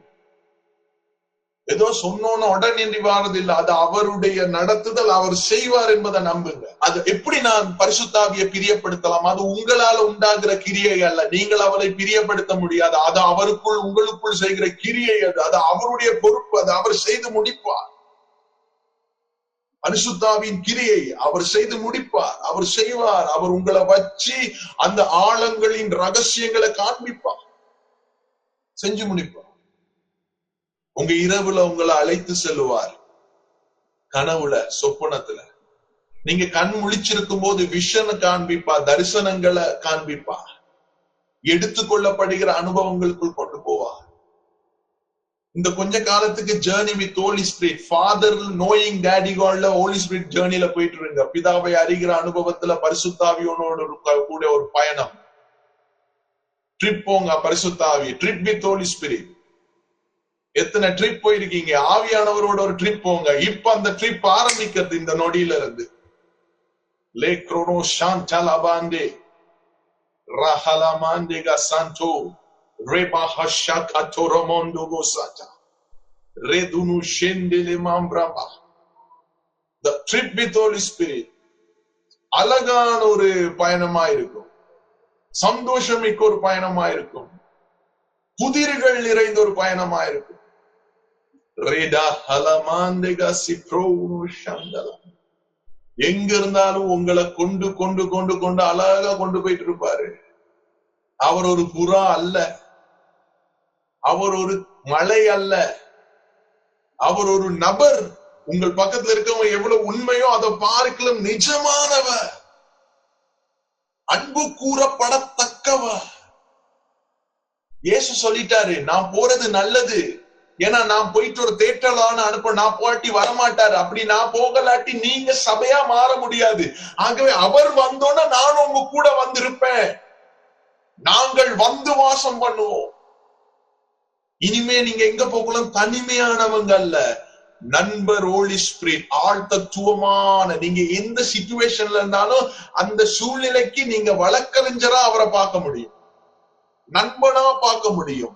[SPEAKER 1] ஏதோ சொன்னோன்னு உடனே வாரது இல்ல, அது அவருடைய நடத்துதல், அவர் செய்வார் என்பதை நம்புங்க. அது எப்படி நான் பரிசுத்தாவியை பிரியப்படுத்தலாம்? அது உங்களால உண்டாகிற கிரியை அல்ல. நீங்கள் அவரை பிரியப்படுத்த முடியாது. அது அவருக்குள் உங்களுக்குள் செய்கிற கிரியை. அது அவருடைய பொறுப்பு. அது அவர் செய்து முடிப்பார். பரிசுத்தாவின் கிரியை அவர் செய்து முடிப்பார். அவர் செய்வார். அவர் உங்களை வச்சு அந்த ஆழங்களின் ரகசியங்களை காண்பிப்பார், செஞ்சு முடிப்பார். உங்க இரவுல உங்களை அழைத்து செல்லுவார். கனவுல, சொப்பனத்துல நீங்க கண் முழிச்சிருக்கும் போது விஷனை காண்பிப்பா, தரிசனங்களை காண்பிப்பா, எடுத்துக்கொள்ளப்படுகிற அனுபவங்களுக்குள் கொண்டு போவார். இந்த கொஞ்ச காலத்துக்கு journey with holy spirit, father knowing daddy காட்ல ஹோலி ஸ்பிரிட் ஜேர்னில போயிட்டு இருங்க. பிதாவை அறிகிற அனுபவத்துல பரிசுத்தாவியோட கூட ஒரு பயணம். ட்ரிப் போங்க, பரிசுத்தாவி ட்ரிப் வித் ஹோலி ஸ்பிரிட். எத்தனை ட்ரிப் போயிருக்கீங்க? ஆவியானவரோட ஒரு ட்ரிப் போங்க. இப்ப அந்த ட்ரிப் ஆரம்பிக்கிறது இந்த நொடியில இருந்து. லே க்ரோனோ ஷாந்தலபாண்டே ரஹலமாண்டேகா Sandow Reba ஹஷாகா டோரமோண்டோ கோசாட்டா ரெதுனு ஷெண்டெலே மாம்ப்ராபா. The trip with Holy Spirit அழகான ஒரு பயணமா இருக்கும். சந்தோஷம் மிக்க ஒரு பயணமா இருக்கும். புதிர்கள் நிறைந்த ஒரு பயணமா இருக்கும். எங்க இருந்தாலும் உங்களை கொண்டு கொண்டு கொண்டு கொண்டு அழகா கொண்டு போயிட்டு இருப்பாரு. அவர் ஒரு புறா அல்ல, அவர் ஒரு மலை அல்ல, அவர் ஒரு நபர். உங்கள் பக்கத்துல இருக்கவங்க எவ்வளவு உண்மையோ அதை பார்க்கலாம் நிஜமானவர், அன்பு கூறப்படத்தக்கவர். இயேசு சொல்லிட்டாரு, நான் போறது நல்லது. ஏன்னா நான் போயிட்டு ஒரு தேட்டலான அனுப்ப, நான் போட்டி வரமாட்டாரு. அப்படி நான் போகலாட்டி நீங்க சபையா மாற முடியாது. ஆகவே அவர் வந்தோன்னா நானும் உங்க கூட வந்திருப்பேன். நாங்கள் வந்து வாசம் பண்ணுவோம். இனிமே நீங்க எங்க போகலாம்? தனிமையானவங்க அல்ல, நண்பர் ஹோலி ஸ்பிரிட். ஆழ்த்தத்துவமான, நீங்க எந்த சிச்சுவேஷன்ல இருந்தாலும் அந்த சூழ்நிலைக்கு நீங்க வழக்கறிஞரா அவரை பார்க்க முடியும், நண்பனா பார்க்க முடியும்,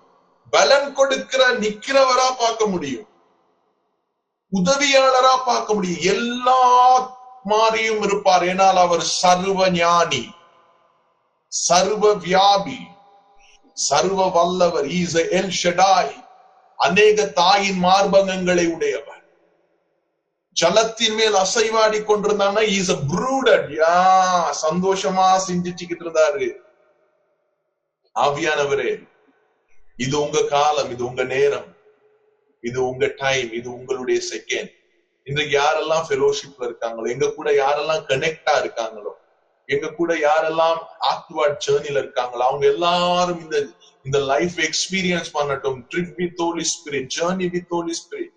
[SPEAKER 1] பலன் கொடுக்கிற நிக்கிறவரா பார்க்க முடியும், உதவியாளரா பார்க்க முடியும். எல்லா மாறியும் இருப்பார். ஏனால் அவர் சர்வ ஞானி, சர்வ வியாபி, சர்வ வல்லவர். Is L Shaddai. அநேக தாயின் மார்பகங்களை உடையவர். ஜலத்தின் மேல் அசைவாடி கொண்டிருந்தாங்கன்னா இஸ் a brooded. சந்தோஷமா சிந்திச்சுக்கிட்டு இருந்தாரு. ஆவியானவரே, இது உங்க காலம், இது உங்க நேரம், இது உங்க டைம், இது உங்களுடைய செகண்ட். இன்றைக்கு யாரெல்லாம் ஃபெலோஷிப்ல இருக்காங்களோ, எங்க கூட யாரெல்லாம் கனெக்டா இருக்காங்களோ, எங்க கூட யாரெல்லாம் ஆக்டிவாட் ஜேர்னில இருக்காங்களோ, அவங்க எல்லாரும் இந்த லைஃப் எக்ஸ்பீரியன்ஸ் பண்ணட்டும். Trip with holy spirit, journey with holy spirit.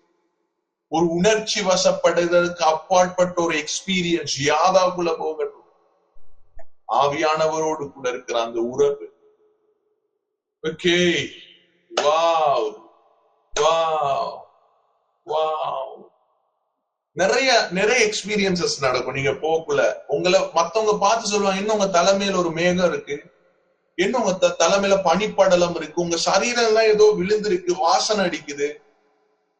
[SPEAKER 1] ஒரு உணர்ச்சி வசப்படுவதற்கு அப்பாற்பட்ட ஒரு எக்ஸ்பீரியன்ஸ் யாதாக்குள்ள போகட்டும். ஆவியானவரோடு கூட இருக்கிற அந்த உறவு. Okay. Wow. Wow. Wow. நிறைய எக்ஸ்பீரியன்சஸ் நடக்கும். நீங்க போக்குள்ள உங்களை மத்தவங்க பார்த்து சொல்லுவாங்க, இன்னும் உங்க தலைமையில ஒரு மேகம் இருக்கு, இன்னும் உங்க தலைமையில பனிப்படலம் இருக்கு, உங்க சரீரம் எல்லாம் ஏதோ விழுந்திருக்கு, வாசனை அடிக்குது,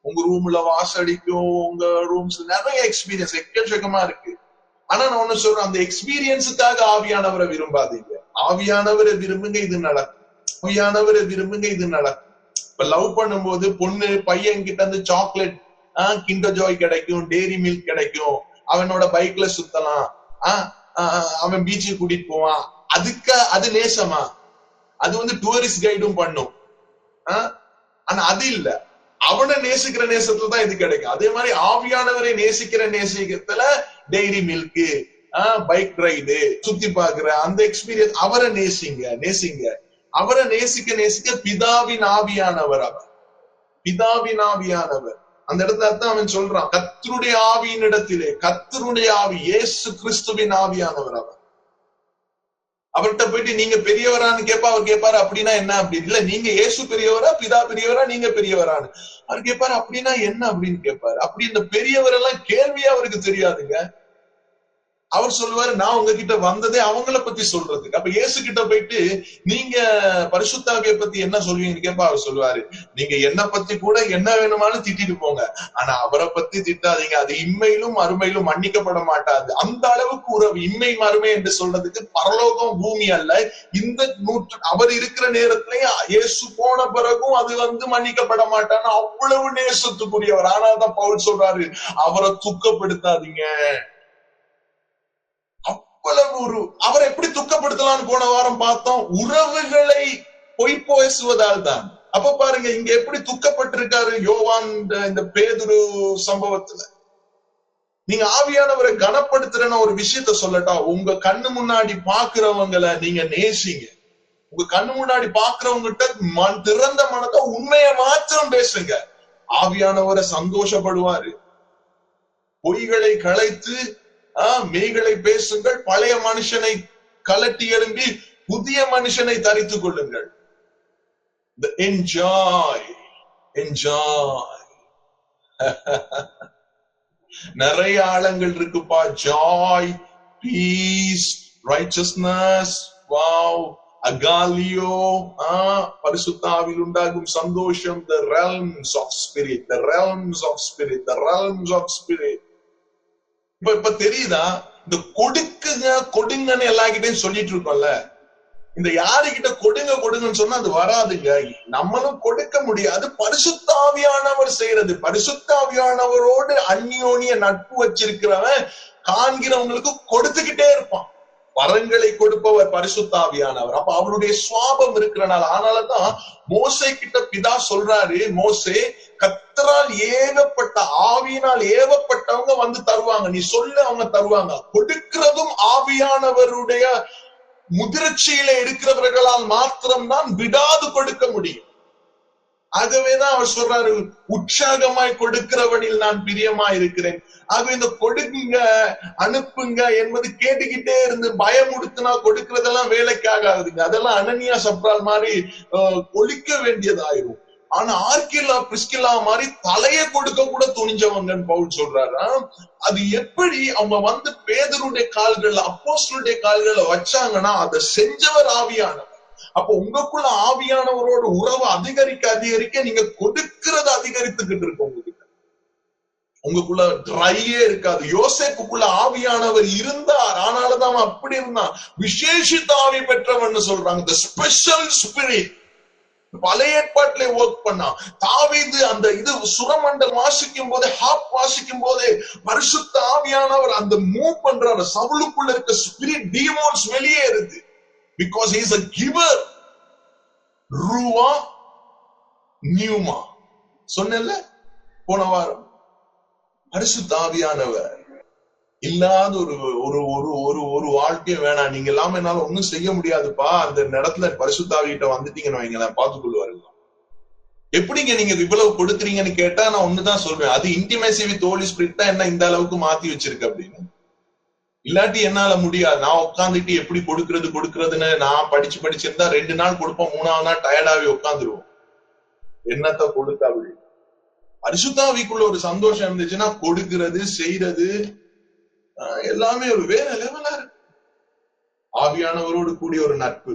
[SPEAKER 1] உங்க ரூம்ல வாசம் அடிக்கும், உங்க ரூம்ஸ் நிறைய எக்ஸ்பீரியன்ஸ் எக்கச்சக்கமா இருக்கு. ஆனா நான் ஒண்ணு சொல்றேன், அந்த எக்ஸ்பீரியன்ஸுக்காக ஆவியானவரை விரும்பாதீங்க. ஆவியானவரை விரும்புங்க, இது நடக்கும். ஆவியானவரை விரும்புங்க, இது நடக்கும். இப்ப லவ் பண்ணும்போது பொண்ணு பையன் கிட்ட இருந்து சாக்லேட், கிண்டர் ஜாய் கிடைக்கும், டேரி மில்க் கிடைக்கும், அவனோட பைக்ல சுத்தலாம், அவன் பீச்சுக்கு கூட்டிட்டு போவான். அது நேசமா? அது டூரிஸ்ட் கைடும் பண்ணும். ஆனா அது இல்ல. அவனை நேசிக்கிற நேசத்துல தான் இது கிடைக்கும். அதே மாதிரி ஆவியானவரை நேசிக்கிற நேசிக்கத்துல டெய்ரி மில்க், பைக் ரைடு, சுத்தி பாக்குற அந்த எக்ஸ்பீரியன்ஸ், அவரை நேசிங்க. அவரை நேசிக்க பிதாவின் ஆவியானவர், அவர் பிதாவின் ஆவியானவர். அந்த இடத்துல தான் அவன் சொல்றான், கர்த்தருடைய ஆவியின் இடத்திலே, கர்த்தருடைய ஆவி இயேசு கிறிஸ்துவின் ஆவியானவர் அவர். அவர்கிட்ட போயிட்டு நீங்க பெரியவரான்னு கேட்பா, அவர் கேட்பாரு அப்படின்னா என்ன அப்படின்னு. இல்ல நீங்க இயேசு பெரியவரா, பிதா பெரியவரா, நீங்க பெரியவரான்னு அவர் கேட்பாரு. அப்படின்னா என்ன அப்படின்னு கேட்பாரு. அப்படி இந்த பெரியவர் எல்லாம் கேள்வியா அவருக்கு தெரியாதுங்க. அவர் சொல்லுவாரு, நான் உங்ககிட்ட வந்ததே அவங்கள பத்தி சொல்றதுக்கு. அப்ப இயேசு கிட்ட போயிட்டு நீங்க பரிசுத்த ஆவியை பத்தி என்ன சொல்லுவீங்கன்னு கேட்பா. அவர் சொல்லுவாரு, நீங்க என்ன பத்தி கூட என்ன வேணுமானு திட்டிட்டு போங்க, ஆனா அவரை பத்தி திட்டாதீங்க, அது இம்மையிலும் அருமையிலும் மன்னிக்கப்பட மாட்டாது. அந்த அளவுக்கு உறவு, இம்மை மறுமை என்று சொல்றதுக்கு பரலோகம் பூமி அல்ல. இந்த அவர் இருக்கிற நேரத்திலேயே இயேசு போன பிறகும் அது மன்னிக்கப்பட மாட்டான்னு அவ்வளவு நேசத்துக்குரியவர். ஆனாதான் பவுல் சொல்றாரு, அவரை துக்கப்படுத்தாதீங்க. அவரை எப்படி துக்கப்படுத்தலாம்னு போன வாரம் பார்த்தோம். உறவுகளை பொய் பேசுவதால் தான். அப்ப பாருங்க இங்க எப்படி துக்கப்பட்டிருக்காரு யோவான் இந்த பேதுரு சம்பவத்துல. நீங்க ஆவியானவரை கனப்படுத்துறன்னு ஒரு விஷயத்த சொல்லட்டா, உங்க கண்ணு முன்னாடி பாக்குறவங்களை நீங்க நேசிங்க. உங்க கண்ணு முன்னாடி பாக்குறவங்கிட்ட திறந்த மனத்தை உண்மையை மாத்திரம் பேசுங்க. ஆவியானவரை சந்தோஷப்படுவாரு. பொய்களை களைத்து மெய்களை பேசுங்கள், பழைய மனுஷனை கலட்டி எழும்பி புதிய மனுஷனை தரித்துக் கொள்ளுங்கள். என்ஜாய். நிறைய ஆழங்கள் இருக்குப்பா. ஜாய், பீஸ், ரைச்சஸ்னஸ், வாவ், அகாலியோ, பரிசுத்த ஆவியில் உண்டாகும் சந்தோஷம். the realms of spirit, the realms of spirit, the realms of spirit. இப்ப தெரியுதா, இந்த கொடுங்கன்னு எல்லார்கிட்டையும் சொல்லிட்டு இருக்கோம்ல. இந்த யாருகிட்ட கொடுங்கன்னு சொன்னா அது வராதுங்க. நம்மளும் கொடுக்க முடியாது. பரிசுத்த ஆவியானவர் செய்யறது. பரிசுத்த ஆவியானவரோடு அந்நியோனிய நட்பு வச்சிருக்கிறவன் காண்கிறவங்களுக்கு கொடுத்துக்கிட்டே இருப்பான். வரங்களை கொடுப்பவர் பரிசுத்த ஆவியானவர். அப்ப அவருடைய சுவாபம் இருக்கிறனால. ஆனாலதான் மோசே கிட்ட பிதா சொல்றாரு, மோசே கர்த்தரால் ஏவப்பட்ட ஆவியினால் ஏவப்பட்டவங்க தருவாங்க, நீ சொல்லு, அவங்க தருவாங்க. கொடுக்கிறதும் ஆவியானவருடைய முதிர்ச்சியில இருக்கிறவர்களால் மாத்திரம்தான் விடாது கொடுக்க முடியும். ஆகவேதான் அவர் சொல்றாரு, உற்சாகமாய் கொடுக்கிறவனில் நான் பிரியமாய் இருக்கிறேன். ஆகவே இந்த கொடுங்க அனுப்புங்க என்பது கேட்டுக்கிட்டே இருந்து பயமுடுத்தினா கொடுக்கறதெல்லாம் வேலைக்காகாதுங்க. அதெல்லாம் அனனியா சப்ரால் மாதிரி ஒழிக்க வேண்டியதாயிரும். ஆனா ஆர்கில்லா பிரிஸ்கில்லா மாதிரி தலையை கொடுக்க கூட துணிஞ்சவங்கன்னு பவுல் சொல்றாரு. அது எப்படி அவங்க பேதுருடைய கால்கள்ல, அப்போஸ்தலருடைய கால்கள்ல வச்சாங்கன்னா அதை செஞ்சவர் ஆவியானவர். அப்ப உங்களுக்குள்ள ஆவியானவரோட உறவு அதிகரிக்க நீங்க கொடுக்கறது அதிகரித்துக்கிட்டு இருக்கு. உங்களுக்குள்ள ட்ரையே இருக்காது. யோசேப்புக்குள்ள ஆவியானவர் இருந்தார், ஆனாலதான் அவன் அப்படி இருந்தான். விசேஷித்த ஆவி பெற்றவன் சொல்றாங்க, the special spirit. பழைய ஏற்பாட்டிலே ஒர்க் பண்ணா. தாவீது அந்த சுரமண்டல் வாசிக்கும் போதே, ஹாப் வாசிக்கும் போதே பரிசுத்த ஆவியானவர் அந்த மூவ் பண்றாரு. சவுலுக்குள்ள இருக்க ஸ்பிரிட் டீமோன்ஸ் வெளியே இருக்கு. Because he is a giver. ரூவா நியூமா சொன்னேன்ல போன வாரம். பரிசுத்த ஆவியானவர் இல்லாத ஒரு வாழ்க்கையும் வேணாம். நீங்க எல்லாமே என்னால ஒண்ணும் செய்ய முடியாதுப்பா. அந்த இடத்துல பரிசுத்த ஆவிகிட்ட வந்துட்டீங்கன்னு வைங்களேன், பார்த்துக்கொள்வாருங்க. எப்படிங்க நீங்க இவ்வளவு கொடுக்குறீங்கன்னு கேட்டா நான் ஒண்ணுதான் சொல்வேன், அது இன்டிமேசி வித் ஹோலி ஸ்பிரிட் தான் என்ன இந்த அளவுக்கு மாத்தி வச்சிருக்கு அப்படின்னு. இல்லாட்டி என்னால முடியாது. நான் உட்காந்துட்டு எப்படி கொடுக்கறதுன்னு நான் படிச்சிருந்தா 2 நாள் கொடுப்போம், 3ஆவது நாள் டயர்டாவே உட்காந்துருவோம். என்னத்த கொடுக்க அப்படி. பரிசுத்த ஆவிக்குள்ள ஒரு சந்தோஷம் இருந்துச்சுன்னா கொடுக்கிறது, செய்யறது எல்லாமே ஒரு வேற லெவலா இருக்கு. ஆவியானவரோடு கூடிய ஒரு நட்பு.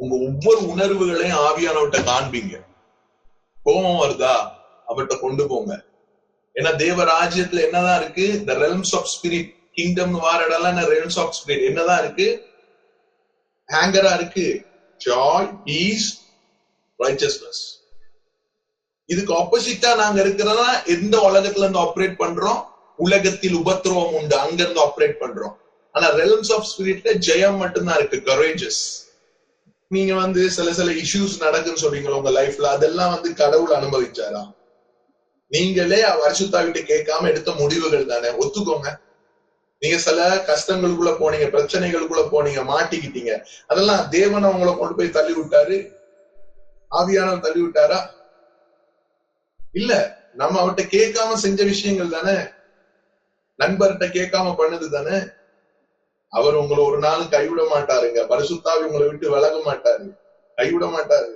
[SPEAKER 1] உங்க ஒவ்வொரு உணர்வுகளையும் ஆவியானவர்கிட்ட காண்பீங்க. கோபம் வருதா, அவர்கிட்ட கொண்டு போங்க. ஏன்னா தேவ ராஜ்யத்துல என்னதான் இருக்கு? the realms of spirit, kingdom வார இடம்லாம் realms of spirit என்னதான் இருக்கு? ஹேங்கரா இருக்கு. joy, peace, righteousness. இதுக்கு ஆப்போசிட்டா நாங்க இருக்கிறதா எந்த உலகத்துல இருந்து ஆப்ரேட் பண்றோம்? உலகத்தில் உபத்திரவம் உண்டு, அங்க இருந்து ஆப்ரேட் பண்றோம். ஆனா realms of spiritல ஜெயம் மட்டும்தான் இருக்கு, courageous. நீங்க சில இஷ்யூஸ் நடக்குன்னு சொல்றீங்களா உங்க லைஃப்ல, அதெல்லாம் கடவுள் அனுபவிச்சாரா? நீங்களே பரிசுத்தாவிட்ட கேட்காம எடுத்த முடிவுகள் தானே, ஒத்துக்கோங்க. நீங்க சில கஷ்டங்களுக்குள்ள போனீங்க, பிரச்சனைகளுக்குள்ள போனீங்க, மாட்டிக்கிட்டீங்க. அதெல்லாம் தேவன் அவங்களை கொண்டு போய் தள்ளி விட்டாரு? ஆவியானவர் தள்ளி விட்டாரா? இல்ல, நம்ம அவர்கிட்ட கேட்காம செஞ்ச விஷயங்கள் தானே, நண்பர்கிட்ட கேட்காம பண்ணது தானே. அவர் உங்களை ஒரு நாள் கைவிட மாட்டாருங்க. பரிசுத்தாவி உங்களை விட்டு விலக மாட்டாரு, கைவிட மாட்டாரு.